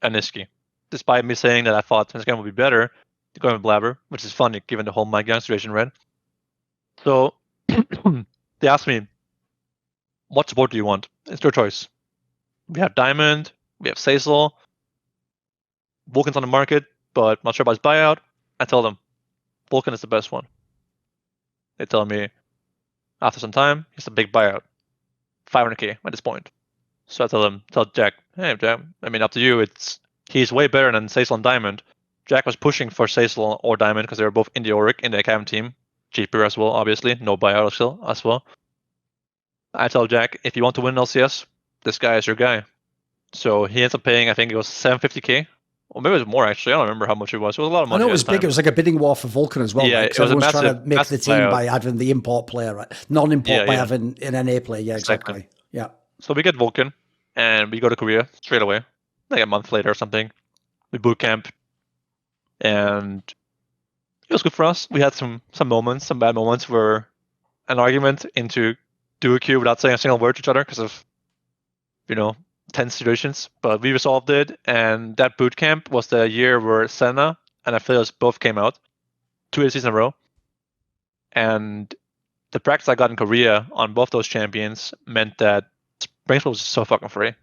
and Niski. Despite me saying that I thought Svenningsen would be better, they're going with Blabber, which is funny given the whole Mike Young situation, right? So they asked me, what support do you want? It's your choice. We have Diamond, we have Cecil, Vulcan's on the market, but not sure about his buyout. I tell them, Vulcan is the best one. They tell me, after some time, he's a big buyout. 500k at this point. So I tell Jack, hey Jack, I mean, up to you, he's way better than Cecil and Diamond. Jack was pushing for Cecil or Diamond because they were both in the Origen, in the academy team. Jesper as well, obviously, no buyout still as well. I tell Jack, if you want to win LCS, this guy is your guy. So he ends up paying, I think it was 750k. Or maybe it was more actually. I don't remember how much it was. It was a lot of money. I know it was big. It was like a bidding war for Vulcan as well. Yeah, right? it was everyone's a massive, trying to make the team buyout. by having the import player, right? Non-import by having an NA player. Yeah, exactly. Yeah. So we get Vulcan, and we go to Korea straight away, like a month later or something. We boot camp, and it was good for us. We had some moments, some bad moments, where an argument into duo queue without saying a single word to each other because of, tense situations. But we resolved it, and that boot camp was the year where Senna and Aphelios both came out, 2 seasons in a row. And the practice I got in Korea on both those champions meant that Spring was so fucking free.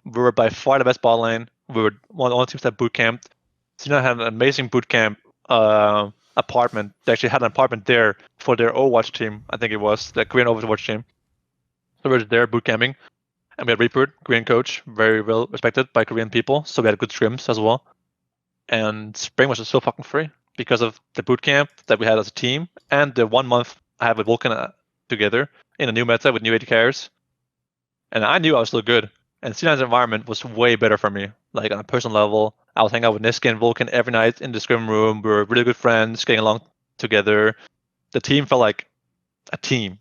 We were by far the best bot lane. We were one of the only teams that boot camped. Senna had an amazing boot camp apartment. They actually had an apartment there for their Overwatch team. I think it was the Korean Overwatch team. So we were there boot camping. And we had Reaper, Korean coach, very well respected by Korean people. So we had good scrims as well. And Spring was just so fucking free because of the boot camp that we had as a team and the 1 month I had with Vulcan together in a new meta with new AD carries. And I knew I was still good. And C9's environment was way better for me. Like on a personal level, I was hanging out with Niski and Vulcan every night in the scrim room. We were really good friends, getting along together. The team felt like a team,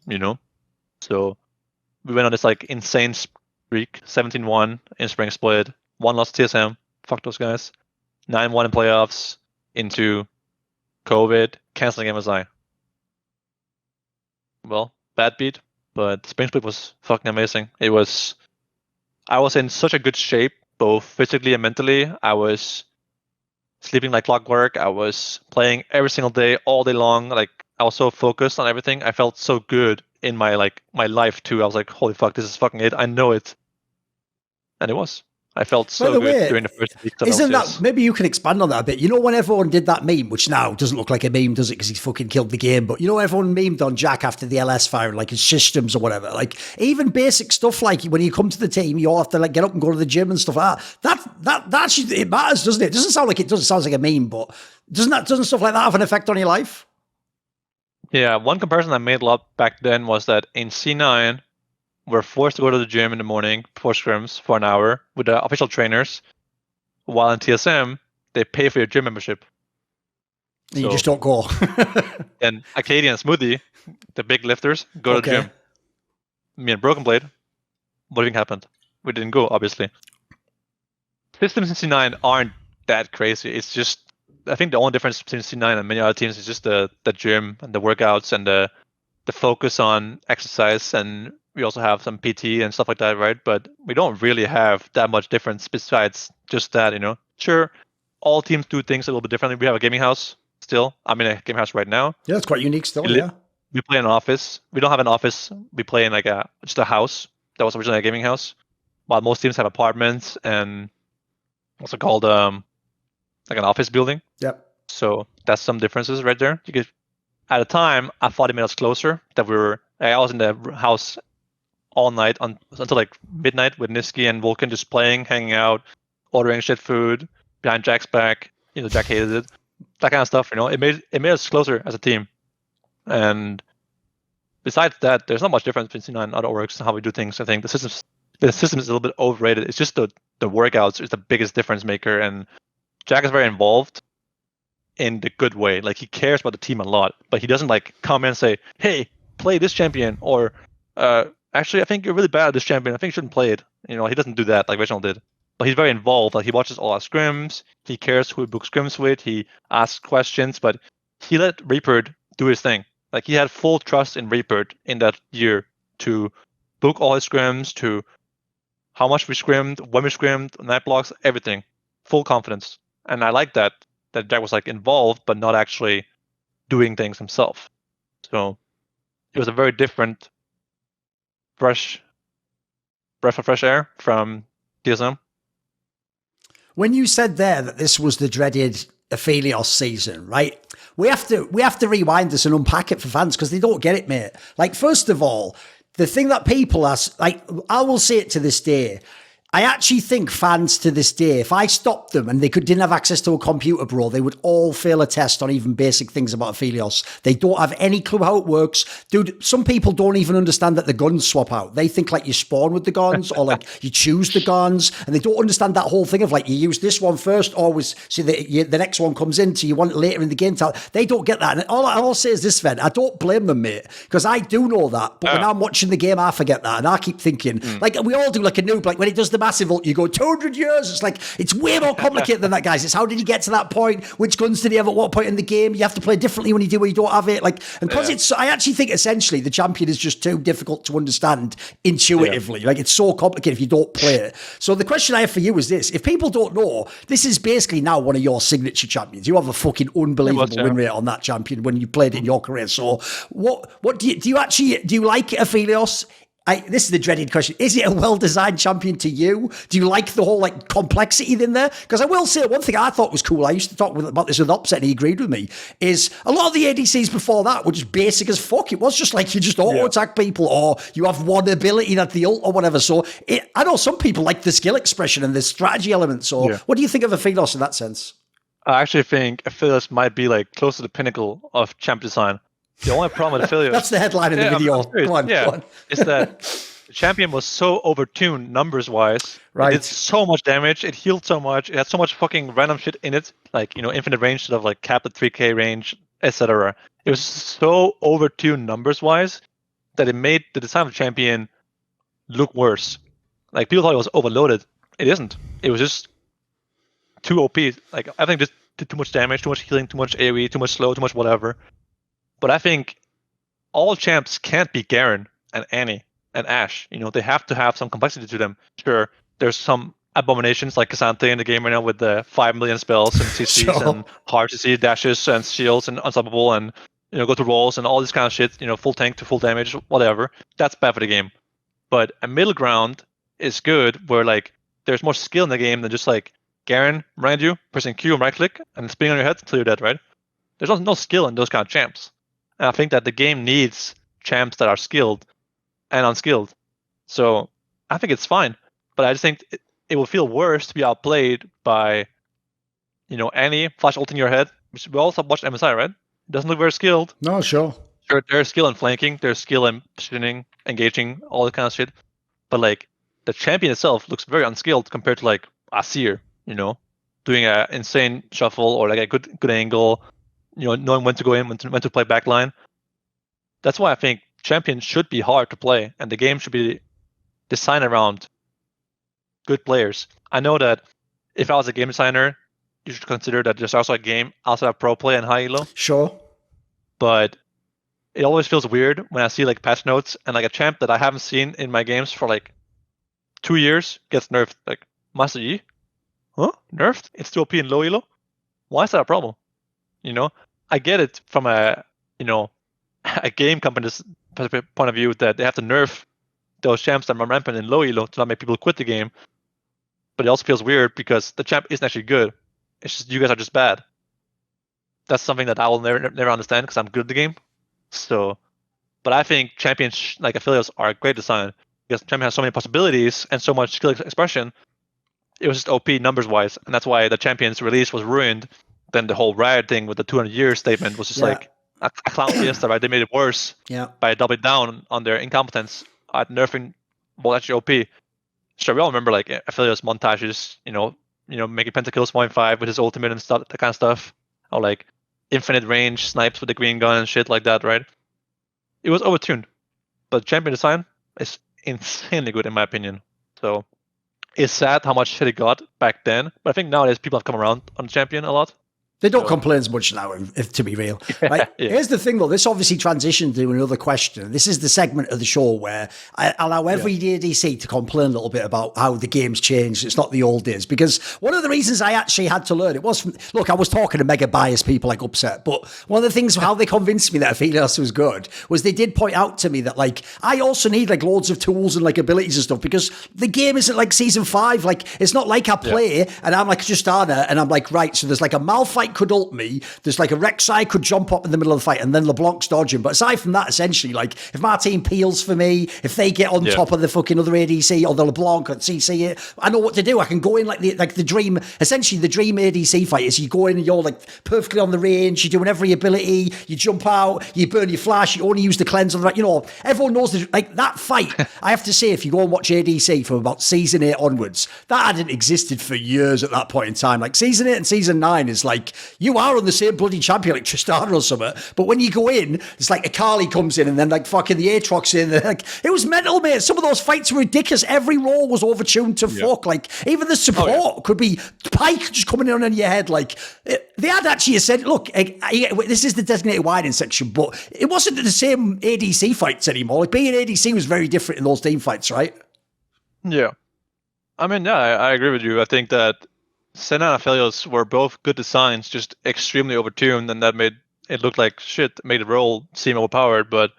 So we went on this like insane streak, 17-1 in Spring Split, 1 loss to TSM, fuck those guys, 9-1 in playoffs, into COVID, canceling MSI. Well, bad beat, but Spring Split was fucking amazing. I was in such a good shape, both physically and mentally. I was sleeping like clockwork. I was playing every single day, all day long. Like I was so focused on everything. I felt so good in my life too. I was like, holy fuck, this is fucking it. I know it. And it was. I felt so good during the first week of Isn't LCS. that, maybe you can expand on that a bit. When everyone did that meme, which now doesn't look like a meme, does it? Because he's fucking killed the game. But everyone memed on Jack after the LS fire, like his systems or whatever. Like even basic stuff like when you come to the team, you all have to like get up and go to the gym and stuff like that. That it matters, doesn't it? It doesn't sound like a meme, but doesn't stuff like that have an effect on your life? Yeah, one comparison I made a lot back then was that in C9, were forced to go to the gym in the morning before scrims for an hour with the official trainers, while in TSM, they pay for your gym membership. And you just don't go. And Arcadia and Smoothie, the big lifters, go to the gym. Me and Broken Blade, what even happened? We didn't go, obviously. Systems in C9 aren't that crazy. It's just, I think the only difference between C9 and many other teams is just the gym and the workouts and the focus on exercise, and we also have some PT and stuff like that, right? But we don't really have that much difference besides just that, Sure, all teams do things a little bit differently. We have a gaming house still. I'm in a gaming house right now. Yeah, it's quite unique still, We play in an office. We don't have an office. We play in just a house that was originally a gaming house, while most teams have apartments and what's it called, like an office building. Yep. So that's some differences right there. At the time, I thought it made us closer. I was in the house all night until like midnight with Niski and Vulcan, just playing, hanging out, ordering shit food behind Jack's back. Jack hated it. That kind of stuff. It made us closer as a team. And besides that, there's not much difference between C9 and other orgs and how we do things. I think the system is a little bit overrated. It's just the workouts is the biggest difference maker, and Jack is very involved in the good way. Like, he cares about the team a lot, but he doesn't like come in and say, "Hey, play this champion," or "Actually, I think you're really bad at this champion. I think you shouldn't play it." He doesn't do that like Reginald did. But he's very involved. Like, he watches all our scrims. He cares who we book scrims with. He asks questions, but he let Reaper do his thing. Like, he had full trust in Reaper in that year to book all his scrims, to how much we scrimmed, when we scrimmed, night blocks, everything. Full confidence. And I like that Jack was like involved, but not actually doing things himself. So it was a very different breath of fresh air from TSM. When you said there that this was the dreaded Aphelios season, right? We have to rewind this and unpack it for fans because they don't get it, mate. Like, first of all, the thing that people are like, I will say it to this day. I actually think fans to this day, if I stopped them and they didn't have access to a computer, bro, they would all fail a test on even basic things about Aphelios. They don't have any clue how it works. Dude, some people don't even understand that the guns swap out. They think like you spawn with the guns or like you choose the guns, and they don't understand that whole thing of like you use this one first, always so the next one comes in, so you want it later in the game. They don't get that. And all I'll say is this, Sven, I don't blame them, mate, because I do know that. But when I'm watching the game, I forget that. And I keep thinking, like we all do, like a noob, like when he does the massive ult, you go 200 years. It's like, it's way more complicated than that, guys. It's how did he get to that point? Which guns did he have at what point in the game? You have to play differently when you do where you don't have it. Like, and because I actually think essentially the champion is just too difficult to understand intuitively. Like, it's so complicated if you don't play it. So the question I have for you is this: if people don't know, this is basically now one of your signature champions. You have a fucking unbelievable win rate on that champion when you played it in your career. So what do you like Aphelios? This is the dreaded question. Is it a well-designed champion to you? Do you like the whole like complexity in there? Because I will say one thing I thought was cool. I used to talk about this with Upset and he agreed with me. Is a lot of the ADCs before that were just basic as fuck. It was just like you just auto-attack people or you have one ability that's the ult or whatever. So I know some people like the skill expression and the strategy element. So what do you think of Aphelios in that sense? I actually think Aphelios might be like close to the pinnacle of champ design. The only problem with Aphelios... That's the headline in the video. Go on. Is that the champion was so overtuned numbers-wise. Right. It did so much damage. It healed so much. It had so much fucking random shit in it. Like, infinite range instead of like capped at 3k range, etc. It was so overtuned numbers-wise that it made the design of the champion look worse. Like, people thought it was overloaded. It isn't. It was just too OP. Like, I think just did too much damage, too much healing, too much AoE, too much slow, too much whatever. But I think all champs can't be Garen and Annie and Ashe. They have to have some complexity to them. Sure, there's some abominations like Cassandra in the game right now with the 5 million spells and CCs and hard CC dashes and shields and unstoppable and go to rolls and all this kind of shit. Full tank to full damage, whatever. That's bad for the game. But a middle ground is good where like there's more skill in the game than just like Garen around you, pressing Q and right click and spinning on your head until you're dead, right? There's no skill in those kind of champs. And I think that the game needs champs that are skilled and unskilled. So I think it's fine. But I just think it will feel worse to be outplayed by, Annie flash ulting your head. We also watched MSI, right? Doesn't look very skilled. No, sure. There's skill in flanking. There's skill in positioning. engaging, all that kind of shit. But like the champion itself looks very unskilled compared to like Asir, doing an insane shuffle or like a good angle, knowing when to go in, when to play backline. That's why I think champion should be hard to play, and the game should be designed around good players. I know that if I was a game designer, you should consider that there's also a game outside of pro play and high elo. Sure. But it always feels weird when I see like patch notes and like a champ that I haven't seen in my games for like 2 years gets nerfed. Like, Master Yi? Huh? Nerfed? It's still OP in low elo? Why is that a problem? I get it from a game company's point of view that they have to nerf those champs that are rampant in low elo to not make people quit the game. But it also feels weird because the champ isn't actually good. It's just you guys are just bad. That's something that I will never understand because I'm good at the game. So, but I think champions like Aphelios are a great design because champion has so many possibilities and so much skill expression. It was just OP numbers wise, and that's why the champion's release was ruined. Then the whole Riot thing with the 200 years statement was just like a clown fiesta, right? They made it worse by doubling down on their incompetence at nerfing what actually OP. Sure, we all remember like Aphelios montages, making pentakills 1.5 with his ultimate and stuff, that kind of stuff, or like infinite range snipes with the green gun and shit like that, right? It was overtuned, but champion design is insanely good in my opinion. So it's sad how much shit it got back then, but I think nowadays people have come around on champion a lot. They don't complain as much now, if to be real. Right? Here's the thing, though. This obviously transitioned to another question. This is the segment of the show where I allow every ADC to complain a little bit about how the game's changed. It's not the old days. Because one of the reasons I actually had to learn, look, I was talking to mega biased people like Upset, but one of the things, how they convinced me that Aphelios was good, was they did point out to me that, like, I also need, like, loads of tools and, like, abilities and stuff, because the game isn't like Season 5. Like, it's not like I play and I'm like Justana and I'm like, right, so there's like a Malphite could ult me, there's like a Rek'Sai could jump up in the middle of the fight and then LeBlanc's dodging. But aside from that, essentially, like if my team peels for me, if they get on top of the fucking other ADC or the LeBlanc or CC it, I know what to do. I can go in like the dream, essentially the dream ADC fight is you go in and you're like perfectly on the range, you're doing every ability, you jump out, you burn your flash, you only use the cleanse on the right, everyone knows like that fight. I have to say, if you go and watch ADC from about Season 8 onwards, that hadn't existed for years at that point in time. Like Season 8 and Season 9 is like, you are on the same bloody champion like Tristana or something, but when you go in, it's like Akali comes in and then like fucking the Aatrox in, like it was mental, mate. Some of those fights were ridiculous. Every role was overtuned to fuck. Like even the support could be Pike just coming in on your head. Like they had actually said, look, this is the designated widening section, but it wasn't the same ADC fights anymore. Like being ADC was very different in those team fights, right? Yeah. I mean, yeah, I agree with you. I think that Senna and Aphelios were both good designs, just extremely overtuned, and that made it look like shit, made the role seem overpowered, but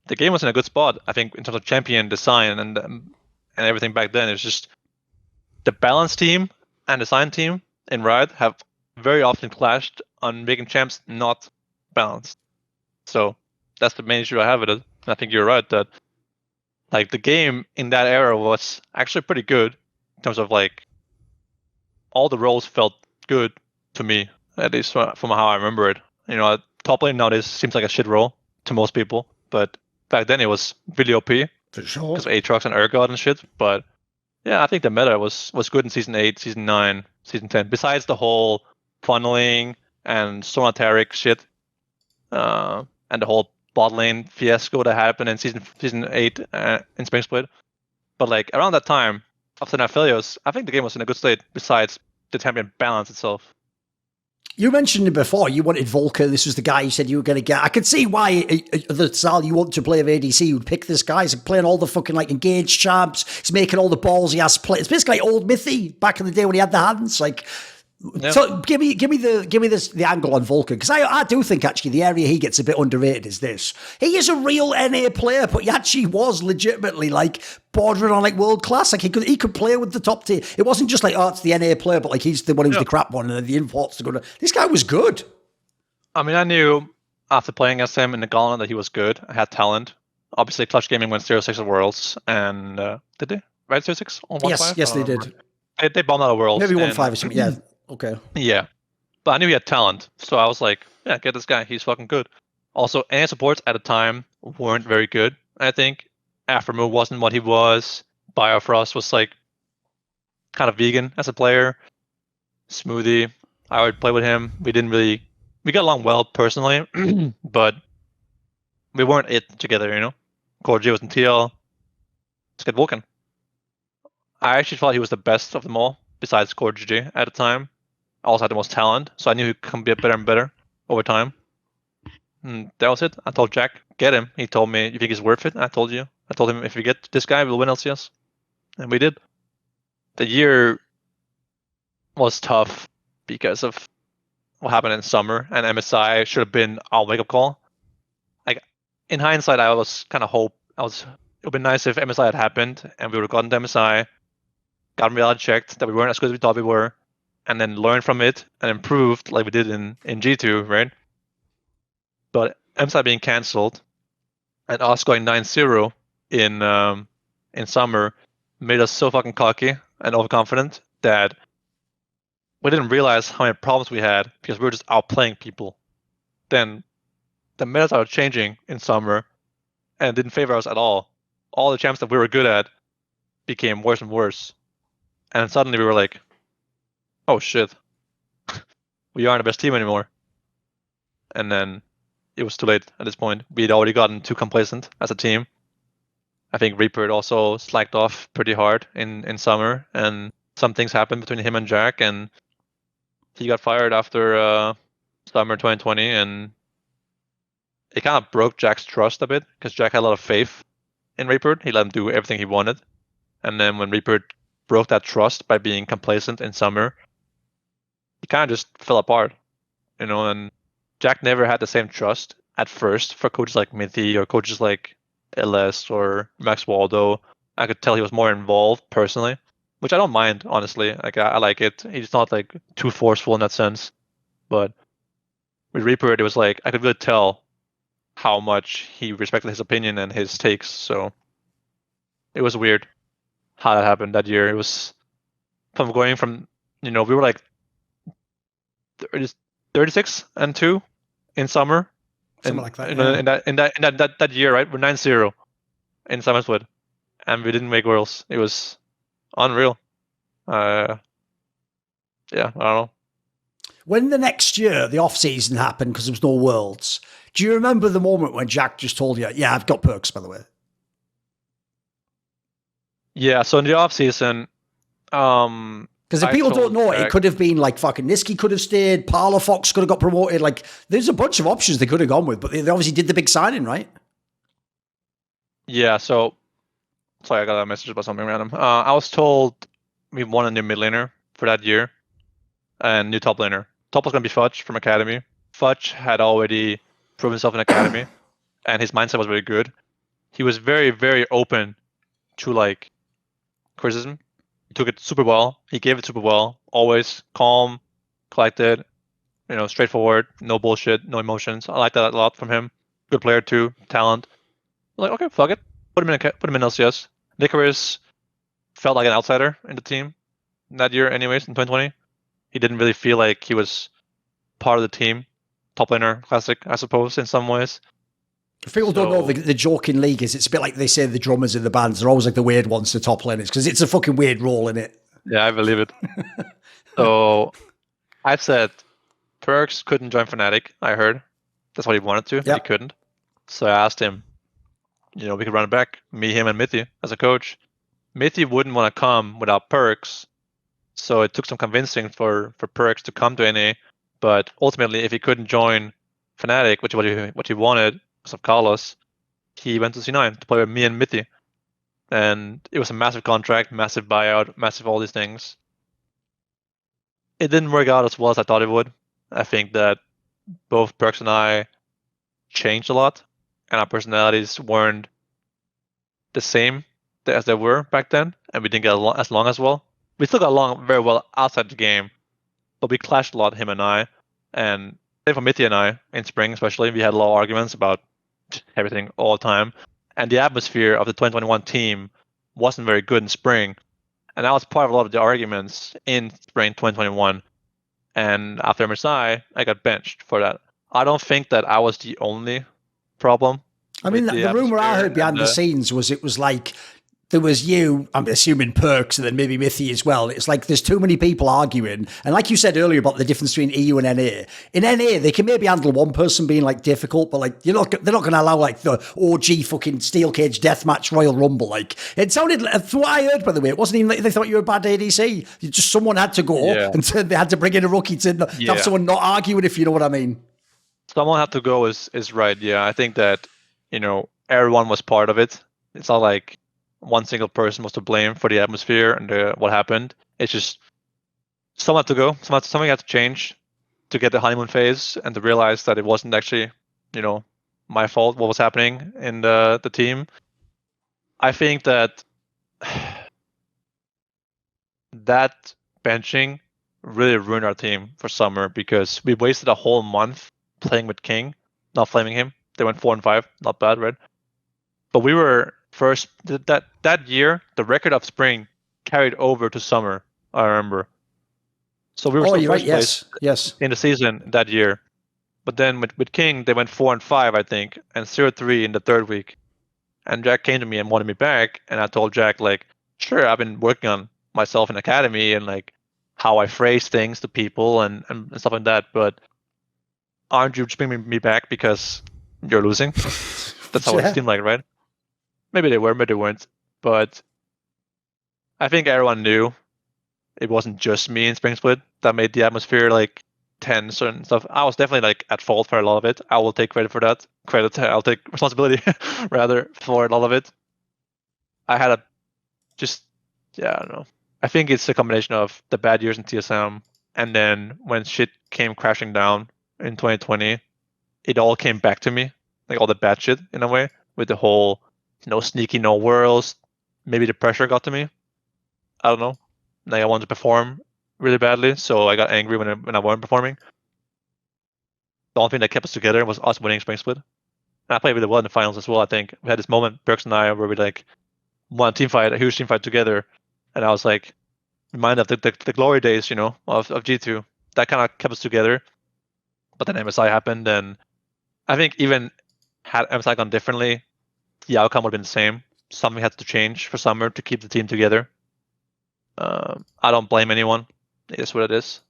the game was in a good spot, I think, in terms of champion design and everything back then. It's just the balance team and design team in Riot have very often clashed on making champs not balanced. So that's the main issue I have with it. And I think you're right that like the game in that era was actually pretty good in terms of like all the roles felt good to me, at least from how I remember it. Top lane nowadays seems like a shit role to most people, but back then it was really OP. For sure. Because of Aatrox and Urgot and shit. But yeah, I think the meta was good in Season 8, Season 9, Season 10. Besides the whole funneling and Sonataric shit, and the whole bot lane fiasco that happened in Season 8 in Spring Split. But like around that time, after Aphelios, I think the game was in a good state besides the champion balance itself. You mentioned it before. You wanted Vulcan. This was the guy you said you were going to get. I could see why the style you want to play of ADC would pick this guy. He's playing all the fucking like engaged champs. He's making all the balls he has play. It's basically like old Mithy back in the day when he had the hands. Like, so give me the angle on Vulcan, because I do think actually the area he gets a bit underrated is this. He is a real NA player, but he actually was legitimately like bordering on like world class. Like he could play with the top tier. It wasn't just like, oh, it's the NA player, but like he's the one who's the crap one and the imports to go to. This guy was good. I mean, I knew after playing as him in the Gauntlet that he was good. I had talent. Obviously, Clutch Gaming went 0-6 at Worlds, and did they? Right, 0-6 on 1-5? Yes, they did. They bombed out of Worlds. Maybe 1-5 or something. Yeah. Okay. Yeah. But I knew he had talent. So I was like, yeah, get this guy. He's fucking good. Also, NA supports at the time weren't very good, I think. Aftermove wasn't what he was. Biofrost was like kind of vegan as a player. Smoothie, I would play with him. We got along well personally, but we weren't it together, you know? Core was in TL. Let's get Vulcan. I actually thought he was the best of them all, besides Core at the time. I also had the most talent, so I knew he could get better and better over time. And that was it. I told Jack, get him. He told me, you think he's worth it? I told him, if we get this guy, we'll win LCS. And we did. The year was tough because of what happened in summer, and MSI should have been our wake-up call. Like, in hindsight, I was kind of it would have been nice if MSI had happened, and we would have gotten to MSI, gotten reality checked that we weren't as good as we thought we were, and then learned from it and improved like we did in G2, right? But MSI being cancelled and us going 9-0 in summer made us so fucking cocky and overconfident that we didn't realize how many problems we had because we were just outplaying people. Then the meta started changing in summer and it didn't favor us at all. All the champs that we were good at became worse and worse. And suddenly we were like, oh shit, we aren't the best team anymore. And then it was too late at this point. We'd already gotten too complacent as a team. I think Reaper also slacked off pretty hard in summer, and some things happened between him and Jack, and he got fired after summer 2020, and it kind of broke Jack's trust a bit, because Jack had a lot of faith in Reaper. He let him do everything he wanted. And then when Reaper broke that trust by being complacent in summer, he kind of just fell apart, you know, and Jack never had the same trust at first for coaches like Mithy or coaches like LS or Max Waldo. I could tell he was more involved personally, which I don't mind, honestly. Like I like it. He's not like too forceful in that sense. But with Reaper, it was like I could really tell how much he respected his opinion and his takes. So it was weird how that happened that year. It was from going from, you know, we were like 36-2 in summer. Something like that. In that year, right? We're 9-0 in summer split, and we didn't make Worlds. It was unreal. Yeah, I don't know. When the next year, the off season happened because there was no Worlds, do you remember the moment when Jack just told you, "Yeah, I've got Perkz, by the way"? Yeah. So in the off season, because if people don't know, it could have been like fucking Niski could have stayed, Parlour Fox could have got promoted. Like, there's a bunch of options they could have gone with, but they obviously did the big signing, right? Yeah, so sorry, I got a message about something random. I was told we won a new mid laner for that year and new top laner. Top was going to be Fudge from Academy. Fudge had already proven himself in Academy, and his mindset was very good. He was very, very open to like criticism. He took it super well. He gave it super well. Always calm, collected, you know, straightforward, no bullshit, no emotions. I like that a lot from him. Good player too, talent. I'm like, okay, fuck it. Put him in LCS. Nicaris felt like an outsider in the team that year, anyways, in 2020. He didn't really feel like he was part of the team. Top laner, classic, I suppose, in some ways. If people don't know, the joke in League is it's a bit like they say the drummers in the bands. They're always like the weird ones, the top laners, because it's a fucking weird role in it. Yeah, I believe it. So I said Perkz couldn't join Fnatic, I heard. That's what he wanted to, but he couldn't. So I asked him, you know, we could run it back, me, him, and Mithy as a coach. Mithy wouldn't want to come without Perkz, so it took some convincing for Perkz to come to NA. But ultimately, if he couldn't join Fnatic, which is what he wanted, because of Carlos, he went to C9 to play with me and Mithy. And it was a massive contract, massive buyout, massive all these things. It didn't work out as well as I thought it would. I think that both Perkz and I changed a lot, and our personalities weren't the same as they were back then, and we didn't get along as well. We still got along very well outside the game, but we clashed a lot, him and I. And for Mithy and I, in spring especially, we had a lot of arguments about everything all the time. And the atmosphere of the 2021 team wasn't very good in spring. And that was part of a lot of the arguments in spring 2021. And after MSI, I got benched for that. I don't think that I was the only problem I mean, with the rumor I atmosphere heard behind and, the scenes was it was like there was you, I'm assuming Perkz, and then maybe Mithy as well. It's like there's too many people arguing. And like you said earlier about the difference between EU and NA, in NA, they can maybe handle one person being like difficult, but like they're not going to allow like the OG fucking steel cage deathmatch Royal Rumble. Like it sounded, from what I heard, by the way, it wasn't even like they thought you were a bad ADC. Just someone had to go and they had to bring in a rookie to have someone not arguing, if you know what I mean. Someone had to go is right. Yeah, I think that, everyone was part of it. It's not like one single person was to blame for the atmosphere and what happened. It's just someone had to go. Something had to change to get the honeymoon phase and to realize that it wasn't actually, my fault what was happening in the team. I think that that benching really ruined our team for summer because we wasted a whole month playing with King, not flaming him. They went 4-5, not bad, right? But we were first that year. The record of spring carried over to summer. I remember. So we were still first place in the season that year. But then with King, they went 4-5, I think, and 0-3 in the third week. And Jack came to me and wanted me back, and I told Jack like, sure, I've been working on myself in academy and like how I phrase things to people and stuff like that. But aren't you just bringing me back because you're losing? That's how it seemed like, right? Maybe they were, maybe they weren't. But I think everyone knew it wasn't just me in Spring Split that made the atmosphere like tense and stuff. I was definitely like at fault for a lot of it. I will take credit for that. I'll take responsibility rather for a lot of it. I had I don't know. I think it's a combination of the bad years in TSM and then when shit came crashing down in 2020, it all came back to me. Like all the bad shit in a way with the whole no sneaky, no worlds. Maybe the pressure got to me. I don't know. Like I wanted to perform really badly, so I got angry when I wasn't performing. The only thing that kept us together was us winning Spring Split. And I played really well in the finals as well. I think we had this moment, Perkz and I, where we like won a huge team fight together, and I was like reminded of the glory days, of G2. That kind of kept us together. But then MSI happened, and I think even had MSI gone differently, the outcome would have been the same. Something had to change for summer to keep the team together. I don't blame anyone. It is what it is.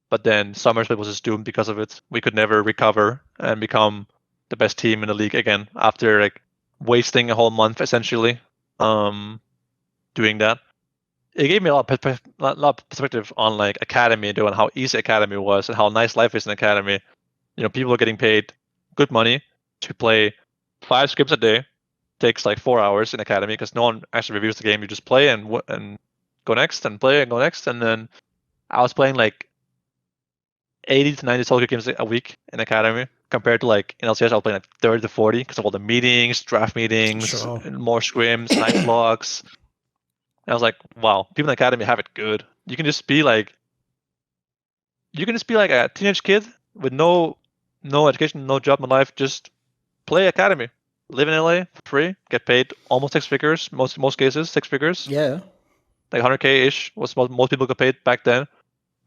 But then summer split was just doomed because of it. We could never recover and become the best team in the league again after like wasting a whole month essentially doing that. It gave me a lot of perspective on like academy and how easy academy was and how nice life is in academy. People are getting paid good money to play 5 scripts a day. Takes like 4 hours in academy because no one actually reviews the game. You just play and go next and play and go next. And then I was playing like 80 to 90 solo games a week in academy compared to like in LCS I was playing like 30 to 40 because of all the meetings, draft meetings, and more scrims, night blocks. And I was like, wow, people in academy have it good. You can just be like a teenage kid with no education, no job in life, just play academy. Live in LA for free, get paid almost 6 figures, most cases 6 figures. Yeah, like 100K ish was what most people got paid back then,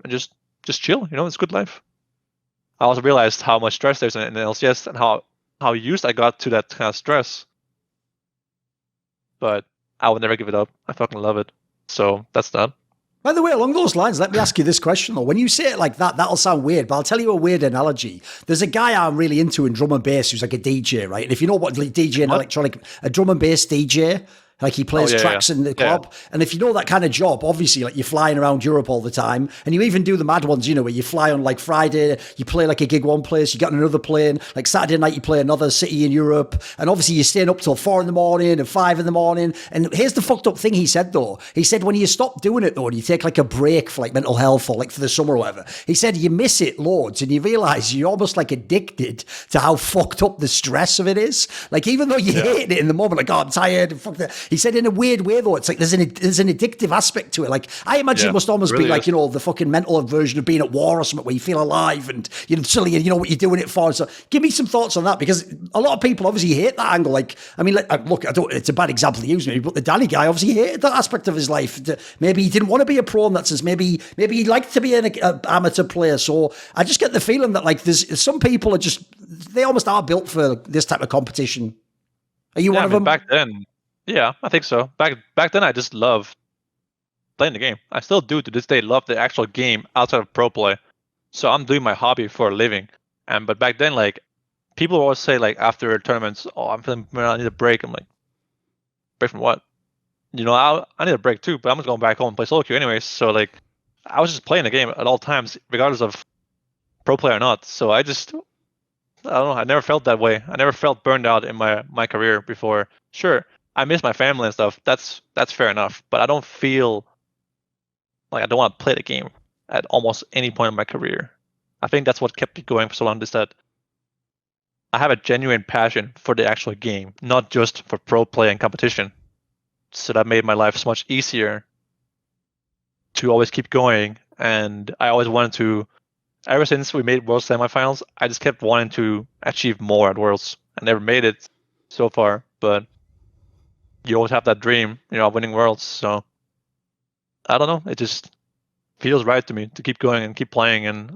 and just chill. It's a good life. I also realized how much stress there's in LCS and how used I got to that kind of stress. But I would never give it up. I fucking love it. So that's that. By the way, along those lines, let me ask you this question though. When you say it like that, that'll sound weird, but I'll tell you a weird analogy. There's a guy I'm really into in drum and bass who's like a DJ, right? And if you know what DJ and electronic, a drum and bass DJ, like he plays tracks in the club. Yeah. And if you know that kind of job, obviously like you're flying around Europe all the time and you even do the mad ones, where you fly on like Friday, you play like a gig one place, you get on another plane, like Saturday night you play another city in Europe. And obviously you're staying up till 4 a.m. and 5 a.m. And here's the fucked up thing he said though. He said when you stop doing it though and you take like a break for like mental health or like for the summer or whatever, he said you miss it loads and you realize you're almost like addicted to how fucked up the stress of it is. Like even though you hate it in the moment, like, oh, I'm tired, fuck that. He said in a weird way though, it's like there's an addictive aspect to it. Like I imagine it must almost really be like is. you know the fucking mental version of being at war or something where you feel alive and suddenly you know what you're doing it for. So give me some thoughts on that because a lot of people obviously hate that angle. Like I mean, look, it's a bad example to use maybe, but the Danny guy obviously hated that aspect of his life. Maybe he didn't want to be a pro in that sense. Maybe he'd like to be an amateur player. So I just get the feeling that like there's some people are just they almost are built for this type of competition. Are you one of them? Back then, yeah, I think so. Back then, I just loved playing the game. I still do to this day love the actual game outside of pro play. So I'm doing my hobby for a living. But back then, like people always say like after tournaments, oh, I'm feeling I need a break. I'm like, break from what? You know, I need a break too, but I'm just going back home and play solo queue anyways. So like, I was just playing the game at all times, regardless of pro play or not. So I don't know. I never felt that way. I never felt burned out in my career before. Sure, I miss my family and stuff. That's fair enough. But I don't feel like I don't want to play the game at almost any point in my career. I think that's what kept me going for so long. Is that I have a genuine passion for the actual game, not just for pro play and competition. So that made my life so much easier to always keep going. And I always wanted to. Ever since we made Worlds semifinals, I just kept wanting to achieve more at Worlds. I never made it so far, but you always have that dream, of winning Worlds. So I don't know. It just feels right to me to keep going and keep playing. And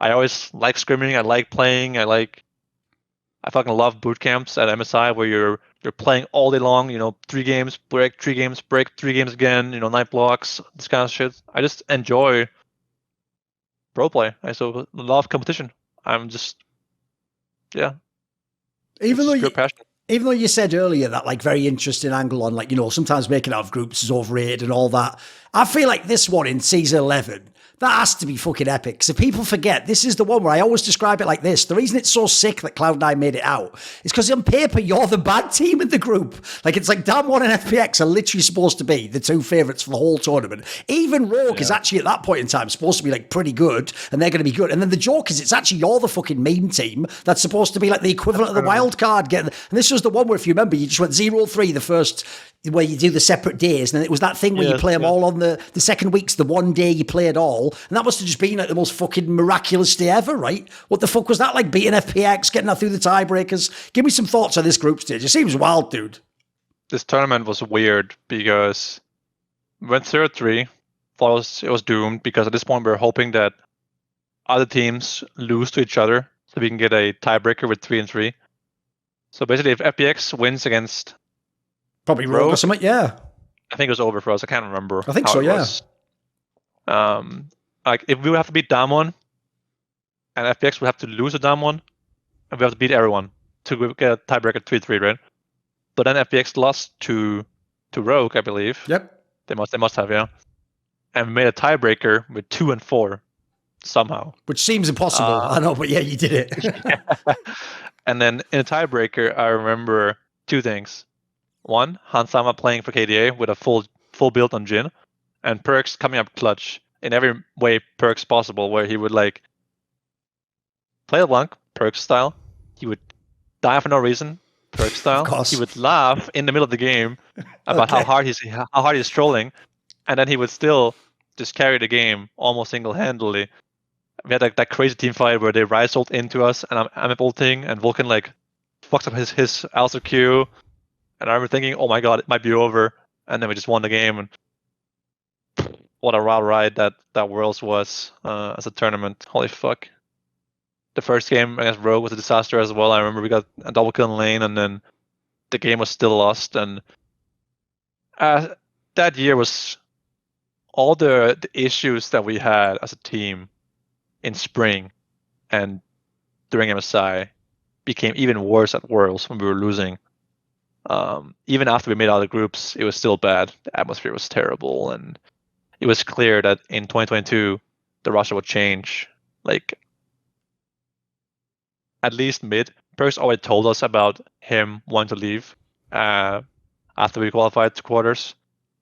I always like scrimming. I like playing. I fucking love boot camps at MSI where you're playing all day long. 3 games, break, 3 games, break, 3 games again. Night blocks, this kind of shit. I just enjoy pro play. I so love competition. I'm just, yeah. Even though passion. Even though you said earlier that like very interesting angle on like sometimes making out of groups is overrated and all that, I feel like this one in season 11 that has to be fucking epic. So people forget this is the one where I always describe it like this. The reason it's so sick that Cloud9 made it out is because on paper you're the bad team in the group. Like it's like Damwon and FPX are literally supposed to be the 2 favourites for the whole tournament. Even Rogue is actually at that point in time supposed to be like pretty good, and they're going to be good. And then the joke is it's actually you're the fucking meme team that's supposed to be like the equivalent of the wild card. And this was the one where if you remember you just went 0-3 the first where you do the separate days, and then it was that thing where you play them all on the second week's the one day you play it all, and that must have just been like the most fucking miraculous day ever, right? What the fuck was that like, beating FPX, getting that through the tiebreakers? Give me some thoughts on this group stage. It seems wild, dude. This tournament was weird because we went 0-3, thought it was doomed because at this point we were hoping that other teams lose to each other so we can get a tiebreaker with 3-3. So basically if FPX wins against probably Rogue or something, yeah. I think it was over for us. I can't remember. I think so, yeah. Like if we would have to beat Damwon, and FPX would have to lose to Damwon, and we have to beat everyone to get a tiebreaker 3-3, right? But then FPX lost to Rogue, I believe. Yep. They must have, yeah. And we made a tiebreaker with 2 and 4 somehow. Which seems impossible. I know, but yeah, you did it. Yeah. And then in a tiebreaker, I remember 2 things. 1, Hansama playing for KDA with a full build on Jhin, and Perkz coming up clutch in every way Perkz possible, where he would like play a LeBlanc, Perkz style. He would die for no reason, Perkz style. He would laugh in the middle of the game about how hard he's trolling, and then he would still just carry the game almost single-handedly. We had that crazy team fight where they Rise ult into us, and I'm ulting, and Vulcan like fucks up his also Q. And I remember thinking, oh my god, it might be over. And then we just won the game. And what a wild ride that Worlds was as a tournament. Holy fuck. The first game against Rogue was a disaster as well. I remember we got a double kill in lane, and then the game was still lost. And that year was all the issues that we had as a team in spring and during MSI became even worse at Worlds when we were losing. Even after we made out of the groups, it was still bad. The atmosphere was terrible, and it was clear that in 2022 the roster would change. Like at least mid, Perkz always told us about him wanting to leave after we qualified to quarters,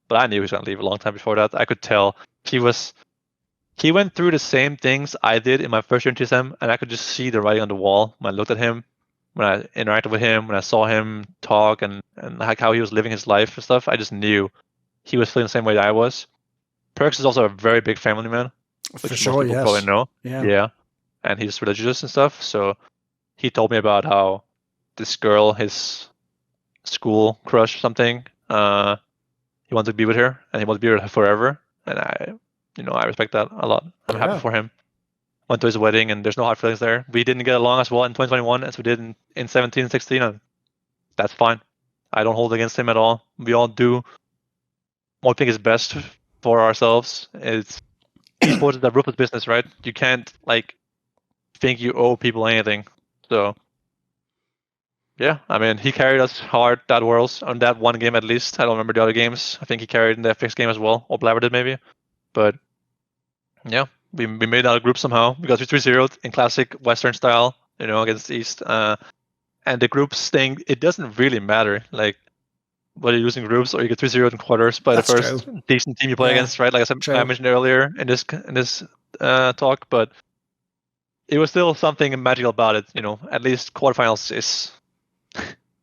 but I knew he was going to leave a long time before that. I could tell he went through the same things I did in my first year in TSM, and I could just see the writing on the wall when I looked at him. when I interacted with him, when I saw him talk and like how he was living his life and stuff, I just knew he was feeling the same way that I was. Perkz is also a very big family man, For which sure, most people probably yes. know. Yeah. And he's religious and stuff. So he told me about how this girl, his school crush or something, he wanted to be with her and he wanted to be with her forever. And I respect that a lot. I'm happy for him. Went to his wedding and there's no hard feelings there. We didn't get along as well in 2021 as we did in 17, 16, and that's fine. I don't hold against him at all. We all do what we think is best for ourselves. Esports is a ruthless business, right? You can't think you owe people anything. So yeah, I mean, he carried us hard that Worlds on that one game at least. I don't remember the other games. I think he carried in the FX game as well, or Blabber did maybe. But yeah, we made out a group somehow because we 3-0'd in classic Western style, against East. And the groups thing, it doesn't really matter, whether you're losing groups or you get 3-0 in quarters by the first decent team you play against, right? Like I mentioned earlier in this talk, but it was still something magical about it. At least quarterfinals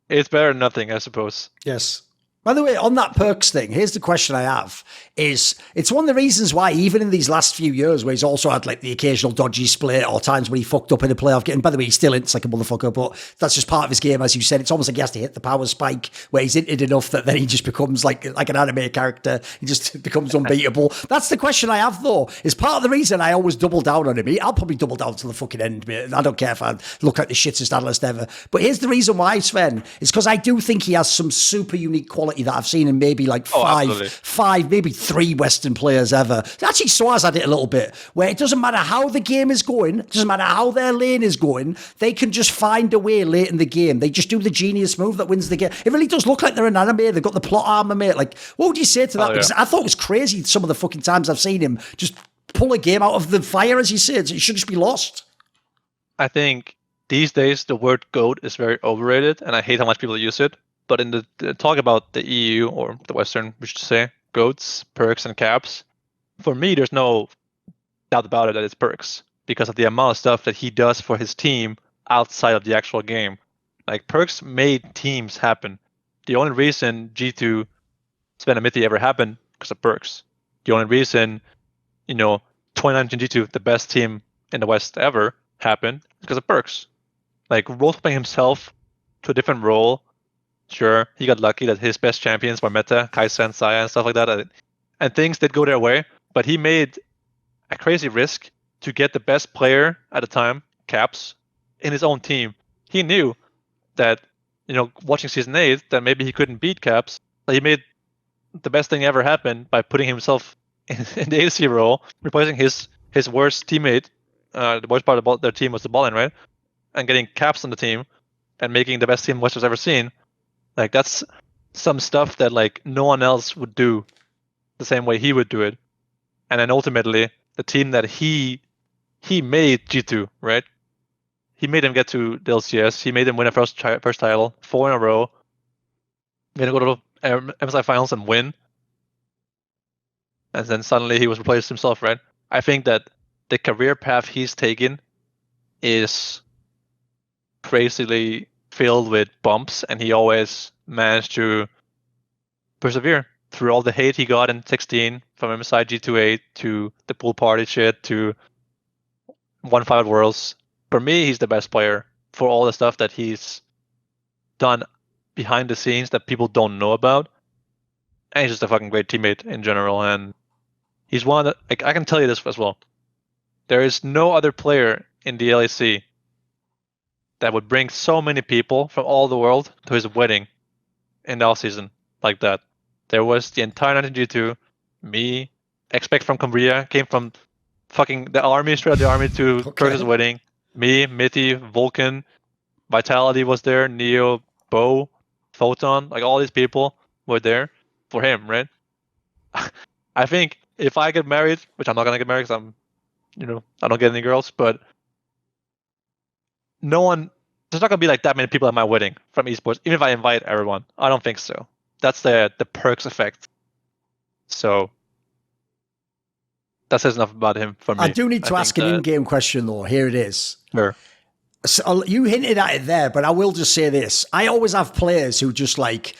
it's better than nothing, I suppose. Yes. By the way, on that Perkz thing, here's the question I have. It's one of the reasons why, even in these last few years, where he's also had the occasional dodgy split or times when he fucked up in a playoff game. By the way, he still ints like a motherfucker, but that's just part of his game, as you said. It's almost like he has to hit the power spike where he's inted enough that then he just becomes like an anime character. He just becomes unbeatable. That's the question I have, though. Is part of the reason I always double down on him. I'll probably double down to the fucking end, mate. I don't care if I look like the shittest analyst ever. But here's the reason why, Sven. It's because I do think he has some super unique quality that I've seen in maybe five, maybe 3 Western players ever. Actually, Soaz had it a little bit, where it doesn't matter how the game is going, it doesn't matter how their lane is going, they can just find a way late in the game. They just do the genius move that wins the game. It really does look like they're an anime. They've got the plot armor, mate. What would you say to that? Because I thought it was crazy some of the fucking times I've seen him just pull a game out of the fire, as you said. It should just be lost. I think these days the word GOAT is very overrated, and I hate how much people use it. But in the talk about the EU, or the Western, we should say, GOATs, Perkz, and Caps, for me, there's no doubt about it that it's Perkz because of the amount of stuff that he does for his team outside of the actual game. Perkz made teams happen. The only reason G2, Zven, and mithy ever happened because of Perkz. The only reason, 2019 G2, the best team in the West ever, happened because of Perkz. Role-playing himself to a different role. Sure, he got lucky that his best champions were Meta, Kai'Sa, and Saya, and stuff like that. And things did go their way, but he made a crazy risk to get the best player at the time, Caps, in his own team. He knew that, watching Season 8, that maybe he couldn't beat Caps, but he made the best thing ever happen by putting himself in the ADC role, replacing his worst teammate. The worst part about their team was the ball-in, right? And getting Caps on the team and making the best team West has ever seen. That's some stuff that no one else would do the same way he would do it. And then ultimately, the team that he made G2, right? He made them get to the LCS. He made them win a first title 4 in a row. Then go to MSI finals and win. And then suddenly he was replaced himself, right? I think that the career path he's taken is crazily filled with bumps, and he always managed to persevere through all the hate he got in 16 from MSI G2A to the pool party shit to 1-5 Worlds. For me, he's the best player for all the stuff that he's done behind the scenes that people don't know about. And he's just a fucking great teammate in general. And he's one that, I can tell you this as well. There is no other player in the LEC that would bring so many people from all the world to his wedding in the offseason like that. There was the entire 19G2, me, Expect from Cumbria, came from fucking the army, straight out the army to Perkz's wedding. Me, mithy, Vulcan, Vitality was there, Neo, Bo, Photon, all these people were there for him, right? I think if I get married, which I'm not gonna get married because I don't get any girls, but there's not gonna be that many people at my wedding from esports, even if I invite everyone. I don't think so. That's the Perkz effect. So that says enough about him for me. I do need to ask an in-game question though. Here it is. Sure. So you hinted at it there, but I will just say this. I always have players who just like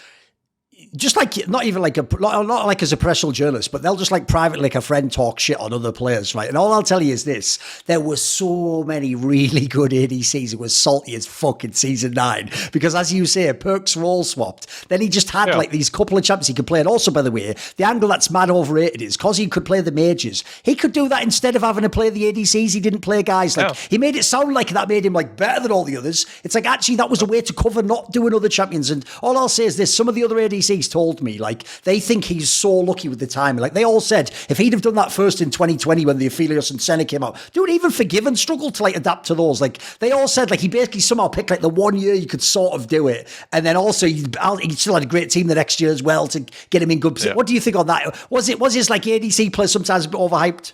not even like not like as a professional journalist, but they'll just like privately, like a friend, talk shit on other players, right? And all I'll tell you is this: there were so many really good ADCs. It was salty as fucking season 9 because, as you say, Perkz role swapped. Then he just had like these couple of champs he could play. And also, by the way, the angle that's mad overrated is because he could play the mages. He could do that instead of having to play the ADCs. He didn't play guys. Like he made it sound like that made him like better than all the others. It's like actually that was a way to cover not doing other champions. And all I'll say is this: some of the other ADCs told me like they think he's so lucky with the timing. Like they all said if he'd have done that first in 2020 when the Aphelios and Senna came out, dude, even Forgiven struggled to like adapt to those. Like they all said like he basically somehow picked like the 1 year you could sort of do it, and then also he still had a great team the next year as well to get him in good position. What do you think on that? Was his like ADC play sometimes a bit overhyped?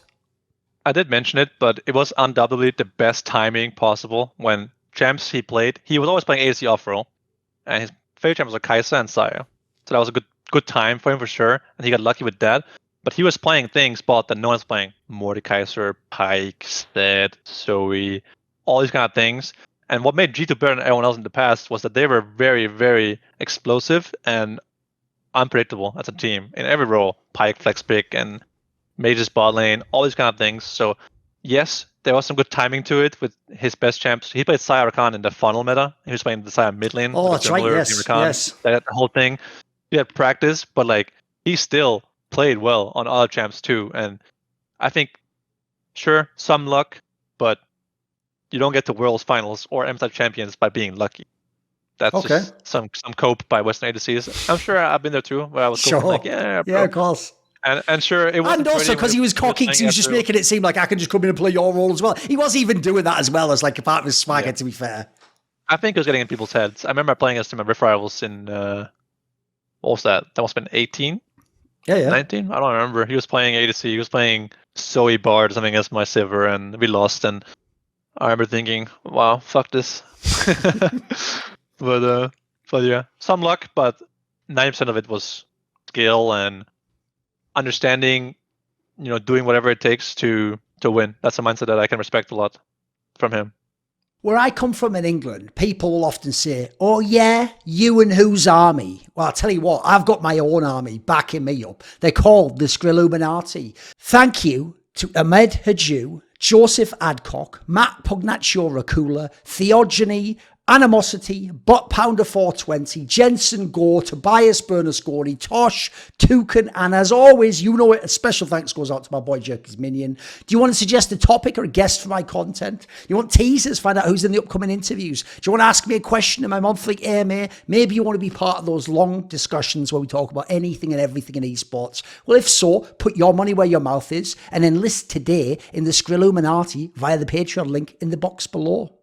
I did mention it, but it was undoubtedly the best timing possible. When champs he played, he was always playing ADC off role, and his favorite champs were Kai'Sa and Xayah. So that was a good time for him for sure, and he got lucky with that. But he was playing things spot that no one's playing. Mordekaiser, Pyke, Zed, Zoe, all these kind of things. And what made G2 better than everyone else in the past was that they were very, very explosive and unpredictable as a team in every role. Pyke, flex pick, and mages bot lane, all these kind of things. So yes, there was some good timing to it with his best champs. He played Xayah Rakan in the funnel meta. He was playing the Xayah mid lane. Oh, that's right. Yes. That whole thing. He had practice, but like he still played well on other champs too. And I think, sure, some luck, but you don't get to Worlds finals or M-Type champions by being lucky. That's just some cope by Western ADCs. I'm sure I've been there too, where I was like, yeah, bro. Yeah, of course. And sure, it was. And also because he was cocky, he was just making it seem like I can just come in and play your role as well. He wasn't even doing that as well as like a part of his swagger, to be fair. I think it was getting in people's heads. I remember playing against him at Rift Rivals in what was that? That must have been 18? Yeah. 19? I don't remember. He was playing ADC. He was playing Zoe Bard or something against my Sivir, and we lost. And I remember thinking, wow, fuck this. But yeah, some luck, but 90% of it was skill and understanding, doing whatever it takes to win. That's a mindset that I can respect a lot from him. Where I come from in England, people will often say, oh yeah, you and whose army? Well, I'll tell you what, I've got my own army backing me up. They're called the Skrilluminati. Thank you to Ahmed Haju, Joseph Adcock, Matt Pugnaccio Racula, Theogony, Animosity, Bot Pounder 420, Jensen Gore, Tobias Bernasconi, Tosh, Toucan, and as always, you know it, a special thanks goes out to my boy Jerky's Minion. Do you want to suggest a topic or a guest for my content? You want teasers? Find out who's in the upcoming interviews. Do you want to ask me a question in my monthly AMA? Maybe you want to be part of those long discussions where we talk about anything and everything in esports. Well, if so, put your money where your mouth is and enlist today in the Skrilluminati via the Patreon link in the box below.